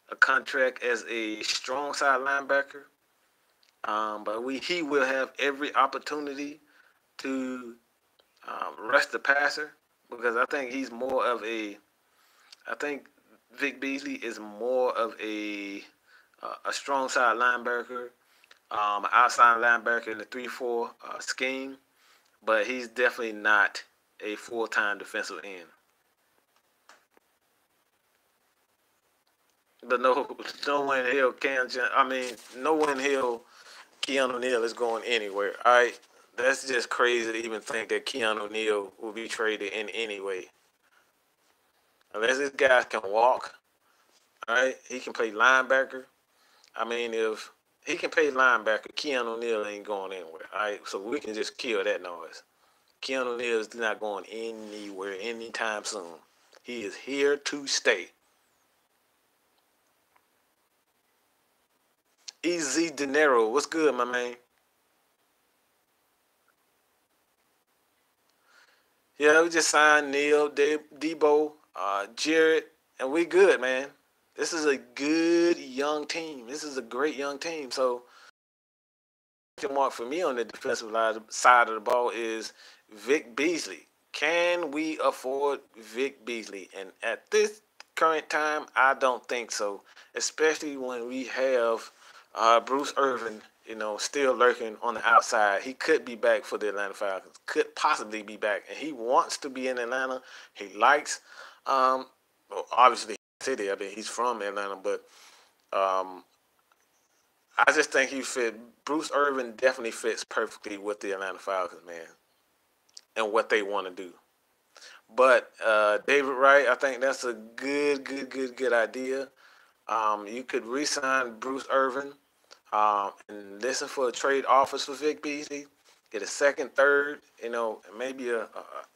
a contract as a strong side linebacker. But he will have every opportunity to rush the passer, because I think he's more of a. I think Vic Beasley is more of a strong side linebacker, outside linebacker in the 3-4 scheme, but he's definitely not a full-time defensive end. But no one hill no one hill Keanu Neal is going anywhere. All right, that's just crazy to even think that Keanu Neal will be traded in any way. Unless this guy can walk, all right, he can play linebacker. If he can play linebacker, Keanu Neal ain't going anywhere. All right, so we can just kill that noise. Keanu Neal is not going anywhere anytime soon. He is here to stay. Easy Dinero, what's good, my man? Yeah, we just signed Neal, Debo, Jarrett, and we good, man. This is a good young team. This is a great young team. So, the mark for me on the defensive side of the ball is Vic Beasley. Can we afford Vic Beasley? And at this current time, I don't think so. Especially when we have Bruce Irvin, still lurking on the outside. He could be back for the Atlanta Falcons. Could possibly be back, and he wants to be in Atlanta. He likes, obviously, city. He's from Atlanta, but I just think he fit. Bruce Irvin definitely fits perfectly with the Atlanta Falcons, man, and what they want to do. But David Wright, I think that's a good idea. You could re-sign Bruce Irvin, and listen for a trade offers for Vic Beasley. Get a second, third, maybe a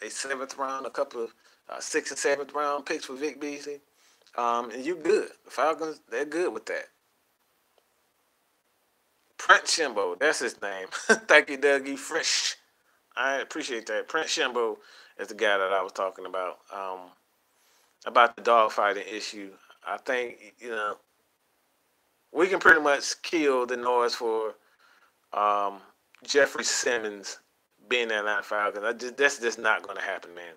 7th round, a couple of 6th and 7th round picks for Vic Beasley. And you good. The Falcons, they're good with that. Prince Shimbo, that's his name. Thank you, Dougie Fresh. I appreciate that. Prince Shimbo is the guy that I was talking about the dogfighting issue. I think, we can pretty much kill the noise for um, Jeffrey Simmons being the Atlanta Falcons. That's just not going to happen, man.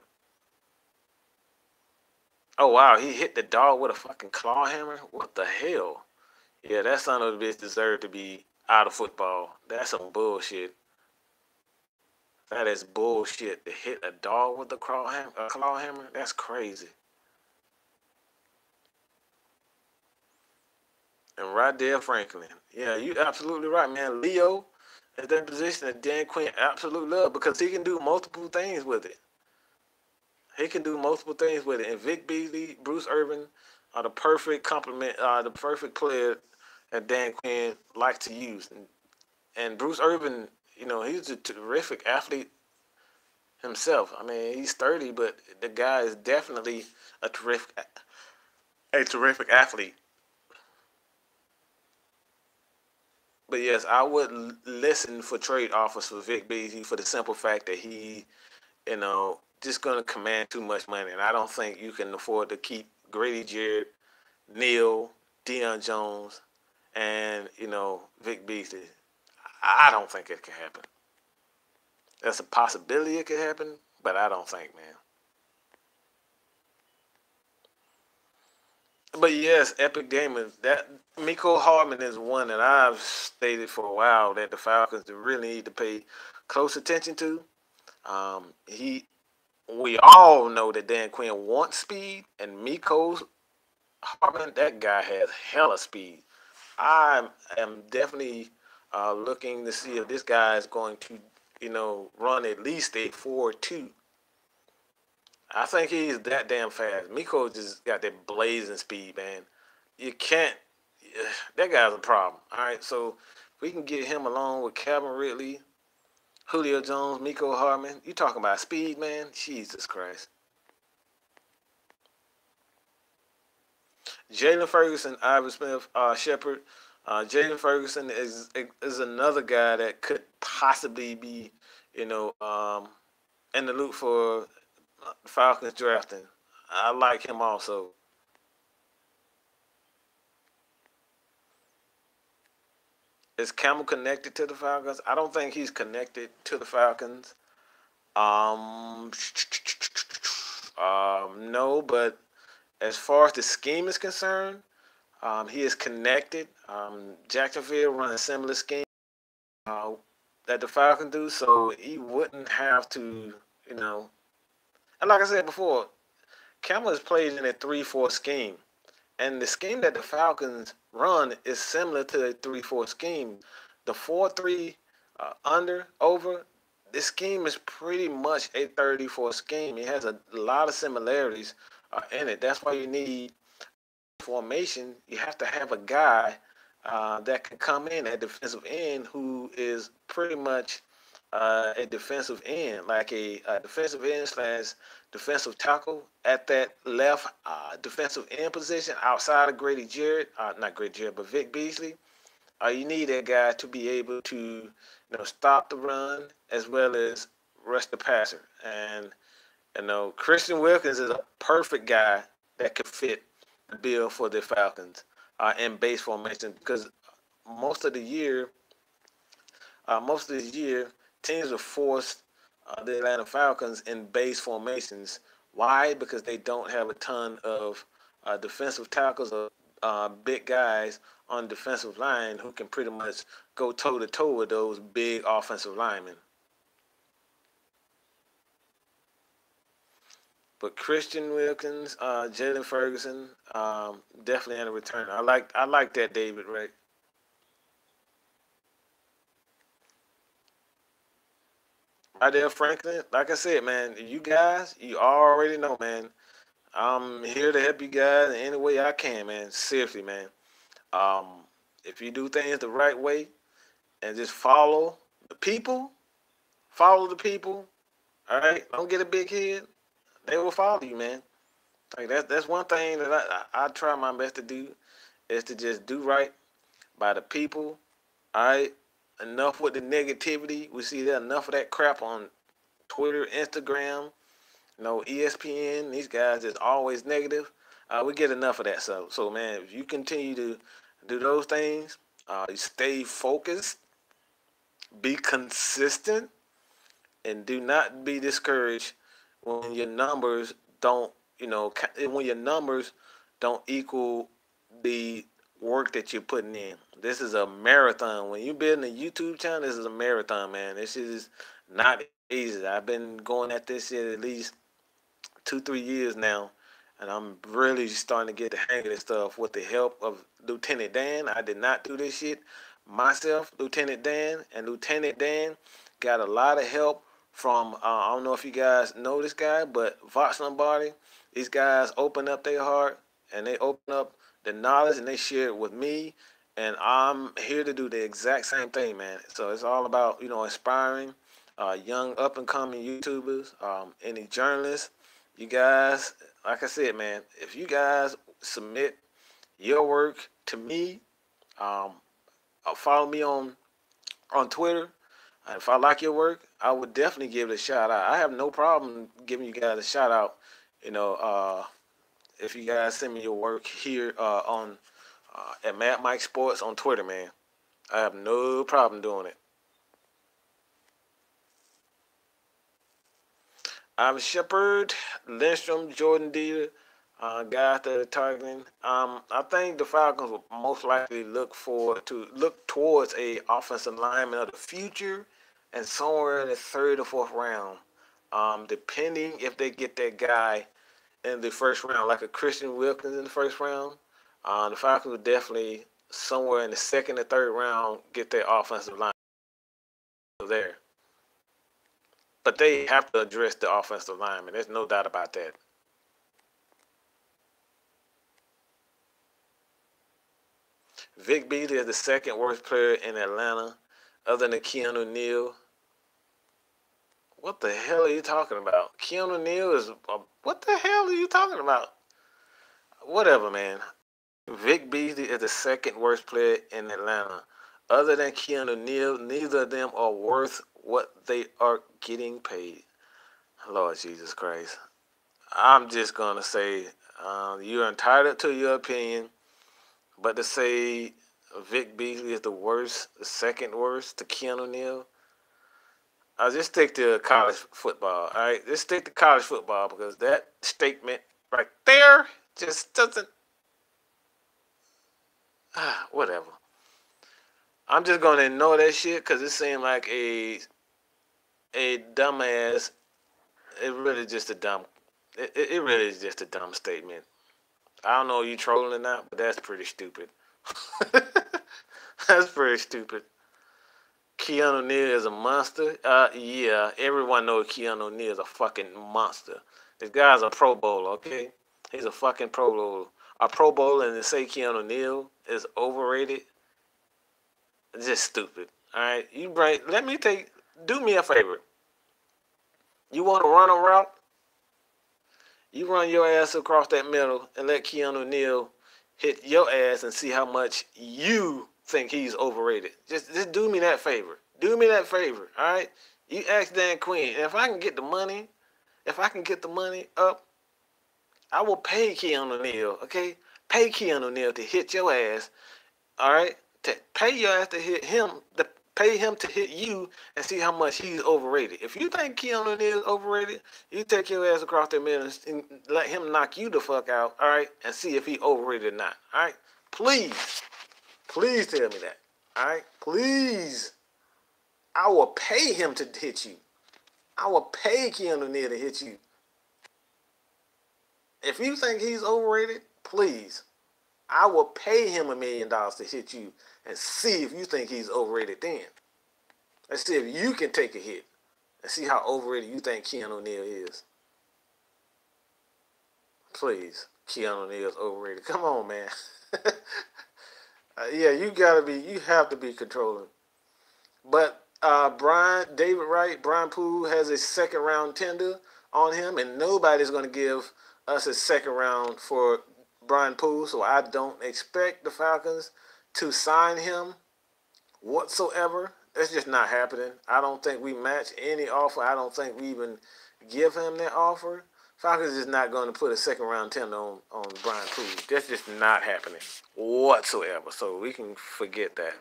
Oh, wow, he hit the dog with a fucking claw hammer? What the hell? Yeah, that son of a bitch deserved to be out of football. That's some bullshit. That is bullshit to hit a dog with a claw hammer. That's crazy. And Rydell Franklin. Yeah, you absolutely right, man. Leo at that position that Dan Quinn absolutely love because he can do multiple things with it. He can do multiple things with it. And Vic Beasley, Bruce Irvin are the perfect complement, the perfect player that Dan Quinn likes to use. And Bruce Irvin, he's a terrific athlete himself. I mean, he's 30, but the guy is definitely a terrific athlete. But yes, I would listen for trade offers for Vic Beasley for the simple fact that he, just going to command too much money. And I don't think you can afford to keep Grady Jarrett, Neal, Deion Jones, and, Vic Beasley. I don't think it can happen. That's a possibility it could happen, but I don't think, man. But yes, Epic Gaming, that Miko Hardman is one that I've stated for a while that the Falcons really need to pay close attention to. We all know that Dan Quinn wants speed, and Miko Hardman, that guy has hella speed. I am definitely looking to see if this guy is going to, run at least a 4.2. I think he's that damn fast. Miko just got that blazing speed, man. You can't. That guy's a problem. All right, so if we can get him along with Calvin Ridley, Julio Jones, Miko Hardman. You talking about speed, man? Jesus Christ. Jalen Ferguson, Ivan Smith, Shepard. Jalen Ferguson is another guy that could possibly be, in the loop for Falcons drafting. I like him also. Is Campbell connected to the Falcons? I don't think he's connected to the Falcons. Um, no, but as far as the scheme is concerned, he is connected. Jacksonville run a similar scheme uh, that the Falcons do, so he wouldn't have to, you know. And like I said before, Campbell has played in a 3-4 scheme. And the scheme that the Falcons run is similar to the 3-4 scheme. The 4-3 over. This scheme is pretty much a 34 scheme. It has a lot of similarities in it. That's why you need formation. You have to have a guy that can come in at defensive end who is pretty much a defensive end, like a defensive end slash defensive tackle at that left defensive end position outside of Grady Jarrett, not Grady Jarrett, but Vic Beasley. You need that guy to be able to, stop the run as well as rush the passer. And Christian Wilkins is a perfect guy that could fit the bill for the Falcons in base formation because most of the year, teams are forced the Atlanta Falcons in base formations. Why? Because they don't have a ton of defensive tackles or big guys on the defensive line who can pretty much go toe to toe with those big offensive linemen. But Christian Wilkins, Jalen Ferguson, definitely in a return. I like that, David. Right? Idell Franklin, like I said, man, you guys, you already know, man. I'm here to help you guys in any way I can, man. Seriously, man. Um, if you do things the right way and just the people, follow the people. All right, don't get a big head. They will follow you, man. Like that's one thing that I try my best to do is to just do right by the people All right, enough with the negativity. We see that enough of that crap on Twitter, Instagram, ESPN. These guys is always negative. We get enough of that. So man, if you continue to do those things, you stay focused, be consistent, and do not be discouraged when your numbers don't, when your numbers don't equal the work that you're putting in. This is a marathon. When you're building a YouTube channel, this is a marathon, man. This is not easy. I've been going at this shit at least 2-3 years now, and I'm really starting to get the hang of this stuff with the help of Lieutenant Dan. I did not do this shit myself, Lieutenant Dan, and Lieutenant Dan got a lot of help from, I don't know if you guys know this guy, but Vox Lombardi. These guys open up their heart, and they open up the knowledge, and they share it with me, and I'm here to do the exact same thing, man. So it's all about, inspiring young up-and-coming YouTubers, any journalists. You guys, like I said, man, if you guys submit your work to me, follow me on Twitter. If I like your work, I would definitely give it a shout out. I have no problem giving you guys a shout out. If you guys send me your work here on at Mad Mike Sports on Twitter, man, I have no problem doing it. Ivan Shepard, Lindstrom, Jordan Deere, guys that are targeting. I think the Falcons will most likely look towards a offensive lineman of the future, and somewhere in the third or fourth round, depending if they get that guy in the first round, like a Christian Wilkins in the first round. The Falcons will definitely somewhere in the second or third round get their offensive line there. But they have to address the offensive lineman. There's no doubt about that. Vic Beasley is the second worst player in Atlanta, other than Keanu Neal. What the hell are you talking about? Keanu Neal is what the hell are you talking about? Whatever, man. Vic Beasley is the second worst player in Atlanta. Other than Keanu Neal, neither of them are worth what they are getting paid. Lord Jesus Christ. I'm just going to say you're entitled to your opinion, but to say Vic Beasley is the worst, the second worst to Keanu Neal, I'll just stick to college football, all right? Just stick to college football because that statement right there just doesn't... whatever. I'm just going to ignore that shit because it seemed like a dumbass. It really just a dumb... It really is just a dumb statement. I don't know if you trolling or not, but that's pretty stupid. That's pretty stupid. Keanu Neal is a monster. Yeah, everyone knows Keanu Neal is a fucking monster. This guy's a Pro Bowler, okay? He's a fucking Pro Bowler. A Pro Bowler, and to say Keanu Neal is overrated, it's just stupid. All right, do me a favor. You want to run a route? You run your ass across that middle and let Keanu Neal hit your ass and see how much you think he's overrated. Just do me that favor. Do me that favor, all right? You ask Dan Quinn. And if I can get the money up, I will pay Keanu Neal, okay? Pay Keanu Neal to hit your ass, all right? To pay your ass to hit him, pay him to hit you and see how much he's overrated. If you think Keanu Neal is overrated, you take your ass across the middle and let him knock you the fuck out, all right? And see if he overrated or not, all right? Please tell me that, all right? Please. I will pay him to hit you. I will pay Keanu Neal to hit you. If you think he's overrated, please. I will pay him $1 million to hit you and see if you think he's overrated then. Let's see if you can take a hit and see how overrated you think Keanu Neal is. Please, Keanu Neal's overrated. Come on, man. Yeah, you have to be controlling. But David Wright, Brian Poole has a second round tender on him, and nobody's going to give us a second round for Brian Poole, so I don't expect the Falcons to sign him whatsoever. That's just not happening. I don't think we match any offer. I don't think we even give him that offer. Falcons is not going to put a second round tender on Brian Cruz. That's just not happening whatsoever. So we can forget that.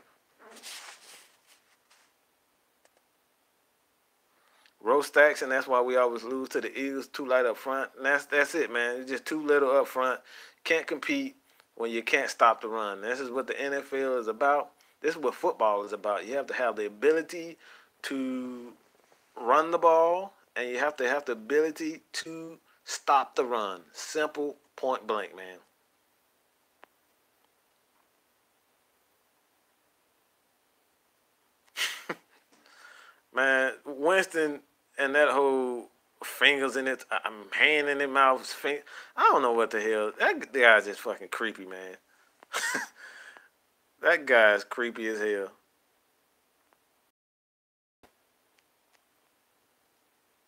Row stacks, and that's why we always lose to the Eagles. Too light up front, and that's it, man. It's just too little up front. Can't compete when you can't stop the run. This is what the NFL is about. This is what football is about. You have to have the ability to run the ball, and you have to have the ability to stop the run. Simple, point blank, man. Man, Winston and that whole fingers in it, hand in his mouth, I don't know what the hell. That guy's just fucking creepy, man. That guy's creepy as hell.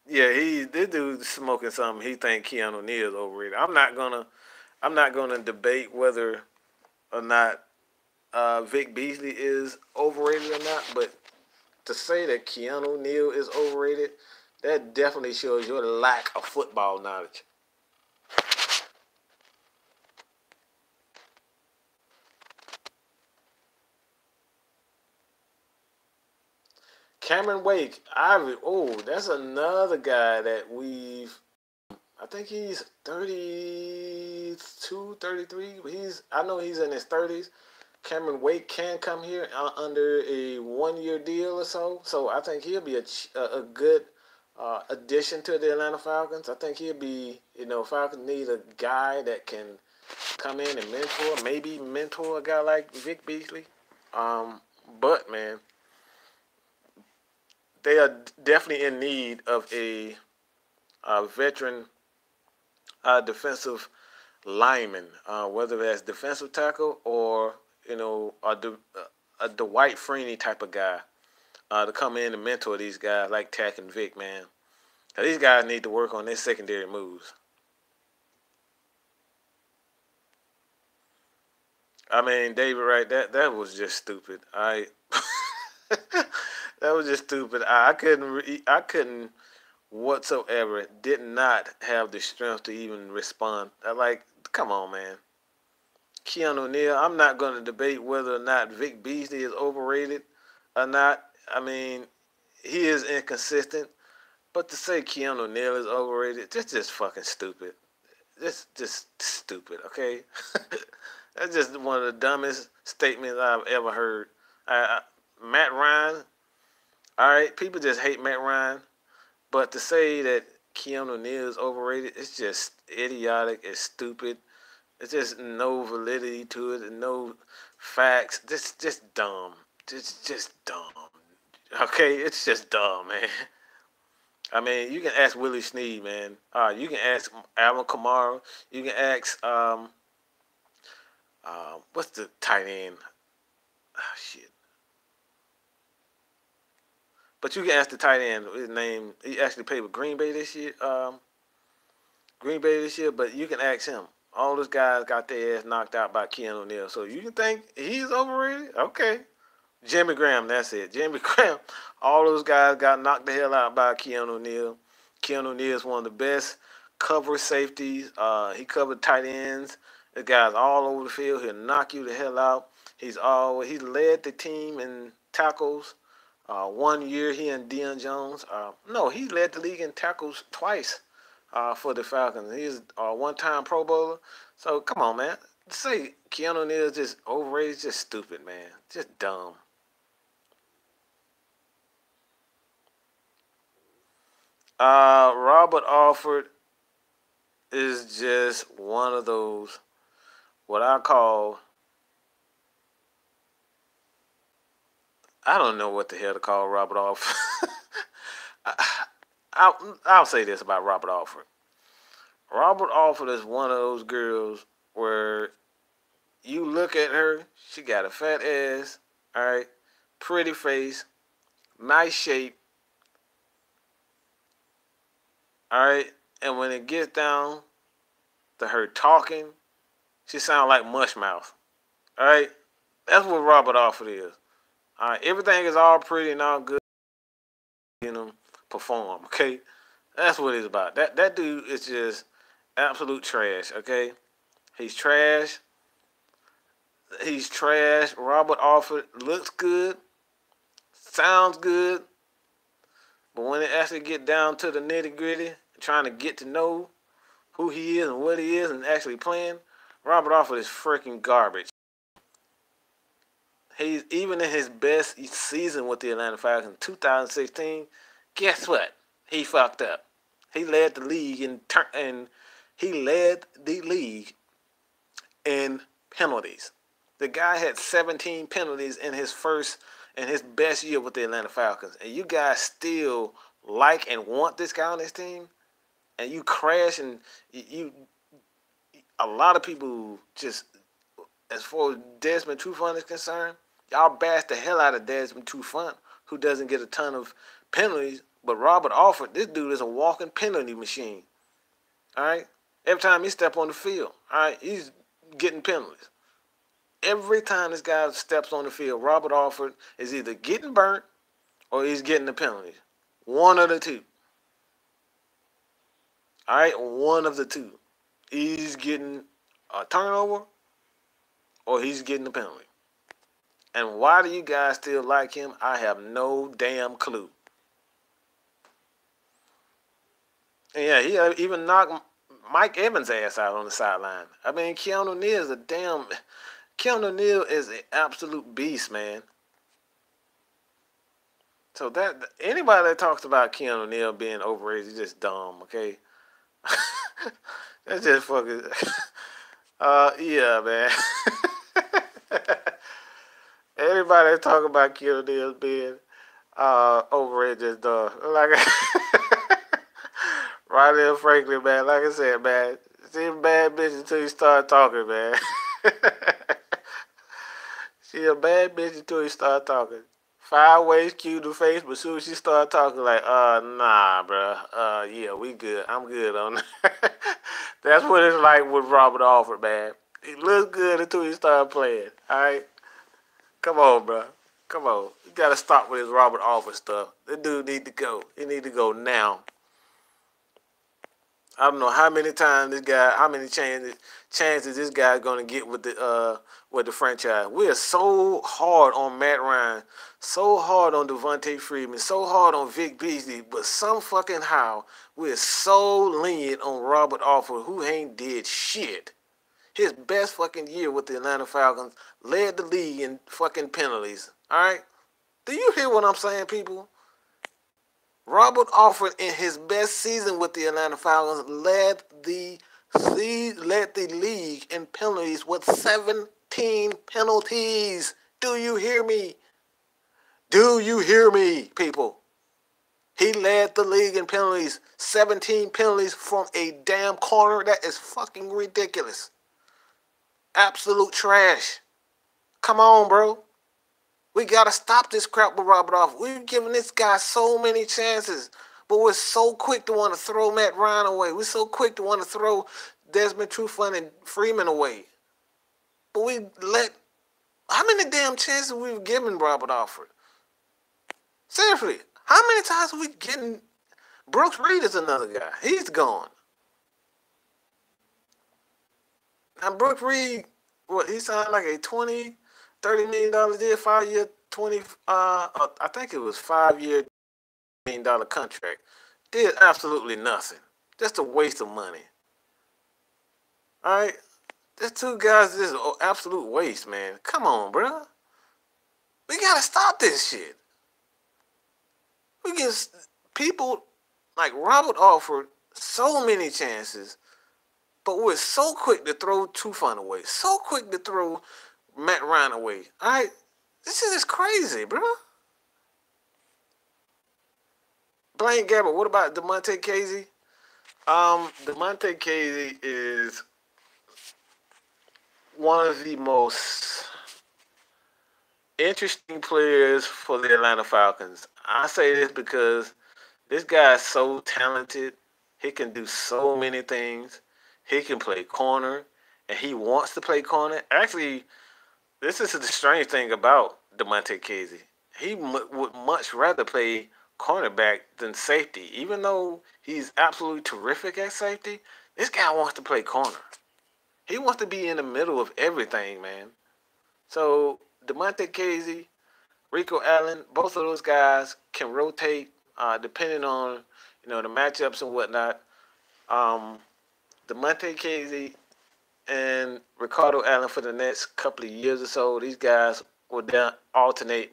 Yeah, this dude smoking something. He think Keanu Neal's overrated. I'm not gonna debate whether or not Vic Beasley is overrated or not. But to say that Keanu Neal is overrated, that definitely shows your lack of football knowledge. Cameron Wake, that's another guy that I think he's 32, 33. I know he's in his 30s. Cameron Wake can come here under a 1-year deal or so. So I think he'll be a good addition to the Atlanta Falcons. I think he'll be, Falcons need a guy that can come in and maybe mentor a guy like Vic Beasley. But man, they are definitely in need of a veteran defensive lineman, whether that's defensive tackle or a Dwight Freeney type of guy to come in and mentor these guys like Tack and Vic, man. These guys need to work on their secondary moves. I mean, David, right? That was just stupid. That was just stupid. I couldn't whatsoever. Did not have the strength to even respond. Come on, man. Keanu Neal. I'm not going to debate whether or not Vic Beasley is overrated or not. I mean, he is inconsistent. But to say Keanu Neal is overrated, that's just fucking stupid. Just stupid, okay? That's just one of the dumbest statements I've ever heard. Matt Ryan, all right, people just hate Matt Ryan. But to say that Keanu Neal is overrated, it's just idiotic. It's stupid. It's just no validity to it and no facts. Just dumb. Just dumb. Okay, it's just dumb, man. I mean, you can ask Willie Snead, man. You can ask Alvin Kamara. You can ask what's the tight end? Oh, shit. But you can ask the tight end. His name. He actually played with Green Bay this year. But you can ask him. All those guys got their ass knocked out by Keanu Neal. So you can think he's overrated? Okay. Jimmy Graham, that's it. Jimmy Graham. All those guys got knocked the hell out by Keanu Neal. Keanu Neal is one of the best cover safeties. He covered tight ends. The guy's all over the field. He'll knock you the hell out. He led the team in tackles. 1 year he and Deion Jones. No, he led the league in tackles twice for the Falcons. He's a one-time Pro Bowler. So come on, man. To say Keanu Neal is just overrated is just stupid, man. Just dumb. Robert Alford is just one of those what I call, I don't know what the hell to call Robert Alford. I'll say this about Robert Alford. Robert Alford is one of those girls where you look at her, she got a fat ass, all right, pretty face, nice shape, all right, and when it gets down to her talking, she sounds like Mushmouth, all right. That's what Robert Alford is. All right, everything is all pretty and all good. You know, perform. Okay, that's what it's about. That dude is just absolute trash. Okay, he's trash. He's trash. Robert Alford looks good, sounds good, but when it actually get down to the nitty gritty, trying to get to know who he is and what he is and actually playing, Robert Alford is freaking garbage. He's even in his best season with the Atlanta Falcons, 2016. Guess what? He fucked up. He led the league in penalties. The guy had 17 penalties in his best year with the Atlanta Falcons, and you guys still like and want this guy on this team, and you crash and you a lot of people just, as far as Desmond Trufant is concerned, y'all bash the hell out of Desmond Trufant, who doesn't get a ton of penalties. But Robert Alford, this dude is a walking penalty machine. All right? Every time he step on the field, all right, he's getting penalties. Every time this guy steps on the field, Robert Alford is either getting burnt or he's getting the penalties. One of the two. All right? One of the two. He's getting a turnover or he's getting the penalty. And why do you guys still like him? I have no damn clue. And yeah, he even knocked Mike Evans' ass out on the sideline. I mean, Keanu Neal is an absolute beast, man. So that anybody that talks about Keanu Neal being overrated is just dumb, okay? That's just fucking yeah, man. Anybody that talk about Keanu Neal being overrated just dumb. Like right there, Franklin, man. Like I said, man, see a bad bitch until you start talking, man. She a bad bitch until you start talking. 5 ways cute to face, but soon as she start talking, like, nah, bro. Yeah, we good. I'm good on that. That's what it's like with Robert Alford, man. He looks good until he start playing. All right, come on, bro. Come on. You gotta stop with this Robert Alford stuff. This dude need to go. He need to go now. I don't know how many chances this guy's gonna get with the franchise. We are so hard on Matt Ryan, so hard on Devontae Freeman, so hard on Vic Beasley, but some fucking how we're so lenient on Robert Alford, who ain't did shit. His best fucking year with the Atlanta Falcons, led the league in fucking penalties. All right, do you hear what I'm saying, people? Robert Alford, in his best season with the Atlanta Falcons, led the league in penalties with 17 penalties. Do you hear me? Do you hear me, people? He led the league in penalties, 17 penalties from a damn corner. That is fucking ridiculous. Absolute trash. Come on, bro. We got to stop this crap with Robert Alford. We're giving this guy so many chances, but we're so quick to want to throw Matt Ryan away. We're so quick to want to throw Desmond Trufant and Freeman away. But how many damn chances we've given Robert Alford? Seriously, how many times are we getting? Brooks Reed is another guy. He's gone. Now, Brooks Reed, he signed like a $30 million deal, 5-year, I think it was 5-year, $1 million contract. Did absolutely nothing. Just a waste of money. All right? These two guys is an absolute waste, man. Come on, bro. We got to stop this shit. We give people like Robert Alford so many chances, but we're so quick to throw Trufant away. So quick to throw Matt Ryan away. All right? This shit is crazy, bro. Blaine Gabbert, what about DeMonte Casey? DeMonte Casey is one of the most interesting players for the Atlanta Falcons. I say this because this guy is so talented. He can do so many things. He can play corner, and he wants to play corner. Actually, this is the strange thing about DeMonte Casey. he would much rather play cornerback than safety. Even though he's absolutely terrific at safety, this guy wants to play corner. He wants to be in the middle of everything, man. So DeMonte Casey, Rico Allen, both of those guys can rotate depending on the matchups and whatnot. Um, DeMonte Casey and Ricardo Allen for the next couple of years or so, these guys will then alternate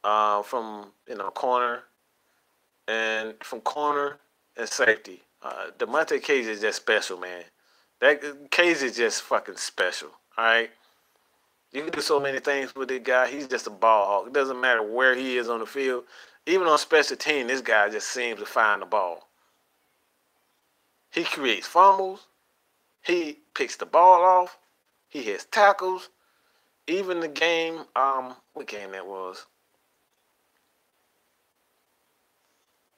from corner and safety. DeMonte Casey is just special, man. That Casey is just fucking special. All right. You can do so many things with this guy. He's just a ball hawk. It doesn't matter where he is on the field. Even on special team, this guy just seems to find the ball. He creates fumbles. He picks the ball off. He hits tackles. Even the game, what game that was?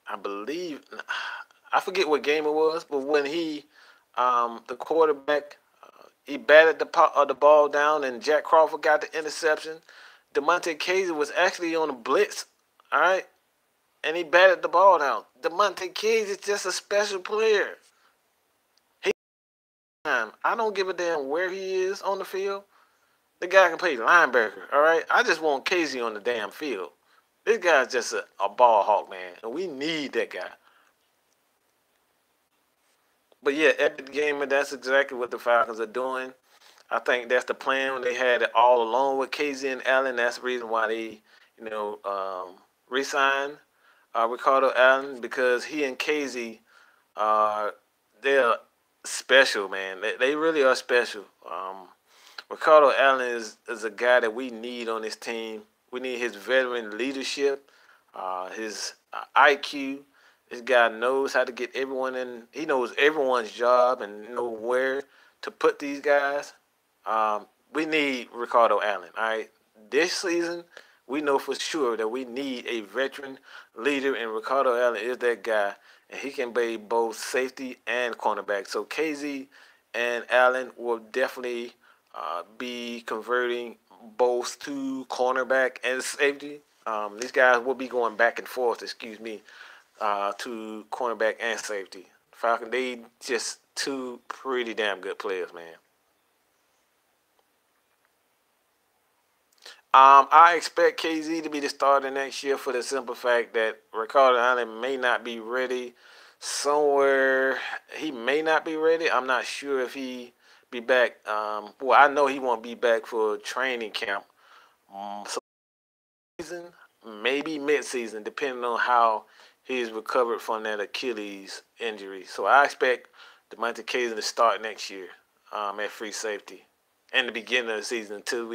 I believe, I forget what game it was, but when the quarterback, he batted the ball down and Jack Crawford got the interception. DeMonte Casey was actually on a blitz, all right? And he batted the ball down. DeMonte Casey is just a special player. I don't give a damn where he is on the field. The guy can play linebacker, all right? I just want Casey on the damn field. This guy's just a ball hawk, man, and we need that guy. But yeah, epic gamer, that's exactly what the Falcons are doing. I think that's the plan. They had it all along with Casey and Allen. That's the reason why they, re-signed Ricardo Allen, because he and Casey, they're special, man. They really are special. Ricardo Allen is a guy that we need on this team. We need his veteran leadership, his IQ. This guy knows how to get everyone in. He knows everyone's job and know where to put these guys. We need Ricardo Allen. All right, this season we know for sure that we need a veteran leader, and Ricardo Allen is that guy, and he can play both safety and cornerback. So Casey and Allen will definitely be converting both to cornerback and safety. These guys will be going back and forth, to cornerback and safety. Falcon, they just two pretty damn good players, man. I expect KZ to be the starter next year for the simple fact that Ricardo Allen may not be ready. Somewhere he may not be ready. I'm not sure if he be back. Well, I know he won't be back for training camp. So season, maybe mid-season, depending on how he's recovered from that Achilles injury. So I expect DeMonte Casey to start next year at free safety and the beginning of the season until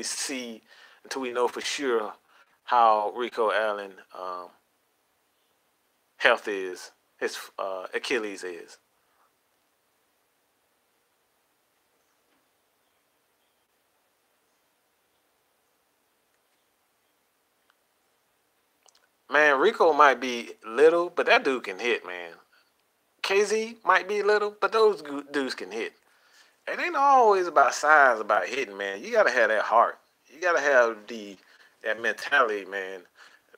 we know for sure how Rico Allen health is, his Achilles is. Man, Rico might be little, but that dude can hit, man. KZ might be little, but those dudes can hit. It ain't always about size, about hitting, man. You gotta have that heart. You gotta have that mentality, man.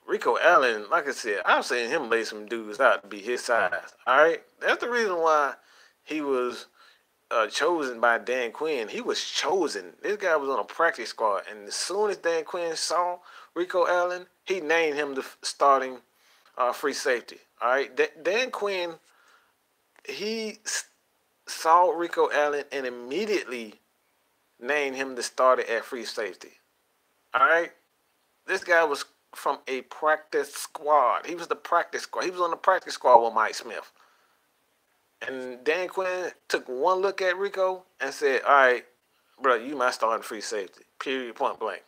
Rico Allen, like I said, I've seen him lay some dudes out to be his size. All right, that's the reason why he was chosen by Dan Quinn. He was chosen. This guy was on a practice squad, and as soon as Dan Quinn saw Rico Allen, he named him the starting free safety. All right, Dan Quinn, he saw Rico Allen and immediately named him the starter at free safety. All right, this guy was from a practice squad. He was the practice squad. He was on the practice squad with Mike Smith. And Dan Quinn took one look at Rico and said, all right, bro, you my starting free safety. Period, point blank.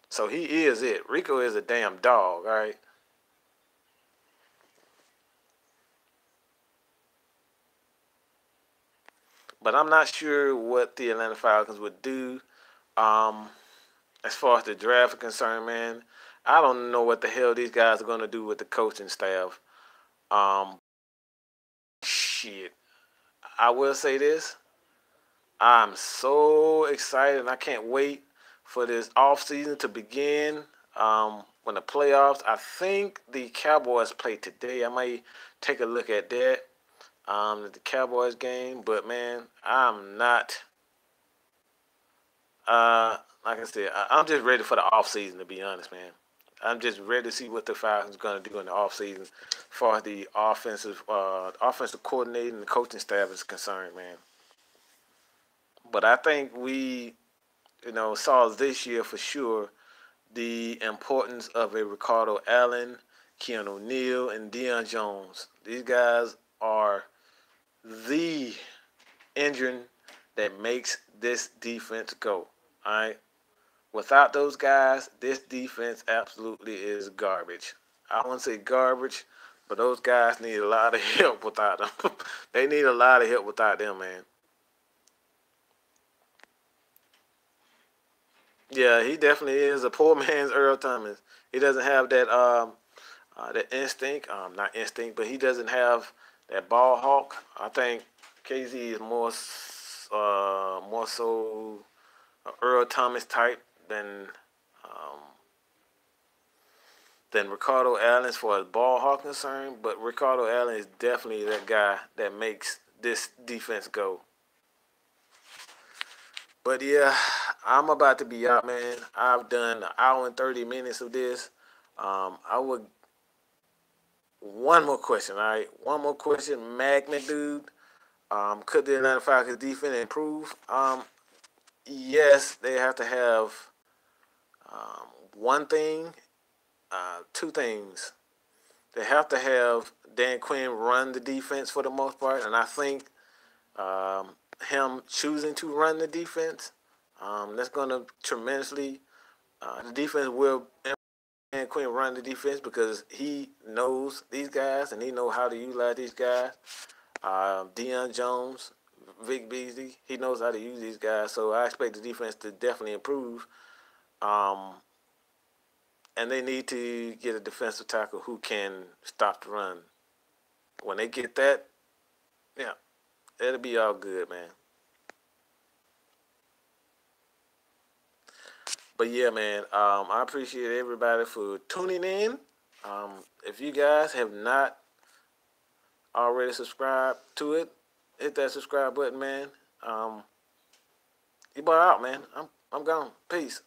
So he is it. Rico is a damn dog, all right? But I'm not sure what the Atlanta Falcons would do as far as the draft is concerned, man. I don't know what the hell these guys are going to do with the coaching staff. Shit. I will say this. I'm so excited and I can't wait for this off season to begin. when the playoffs. I think the Cowboys play today. I might take a look at that. The Cowboys game, but man, I'm not. Like I said, I'm just ready for the off season. To be honest, man, I'm just ready to see what the Falcons are going to do in the off season, as far as the offensive coordinator and the coaching staff is concerned, man. But I think we, saw this year for sure the importance of a Ricardo Allen, Keanu Neal, and Deion Jones. These guys are the engine that makes this defense go. All right. Without those guys, this defense absolutely is garbage. I wouldn't say garbage, but those guys need a lot of help without them. They need a lot of help without them, man. Yeah, he definitely is a poor man's Earl Thomas. He doesn't have that instinct, not instinct, but he doesn't have that ball hawk. I think KZ is more so a Earl Thomas type um, than Ricardo Allen as far as ball hawk concerned. But Ricardo Allen is definitely that guy that makes this defense go. But yeah, I'm about to be out, man. I've done an hour and 30 minutes of this. I would one more question, all right? One more question, magnitude. Could the Atlanta Falcons defense improve? Yes, they have to have one thing, two things. They have to have Dan Quinn run the defense for the most part, and I think him choosing to run the defense, that's going to tremendously. The defense will Dan Quinn run the defense because he knows these guys and he knows how to utilize these guys. Deion Jones, Vic Beasley, he knows how to use these guys. So I expect the defense to definitely improve. Um, and they need to get a defensive tackle who can stop the run. When they get that, yeah, it'll be all good, man. But yeah, man, I appreciate everybody for tuning in. If you guys have not already subscribed to it, hit that subscribe button, man. You boy out, man. I'm gone. Peace.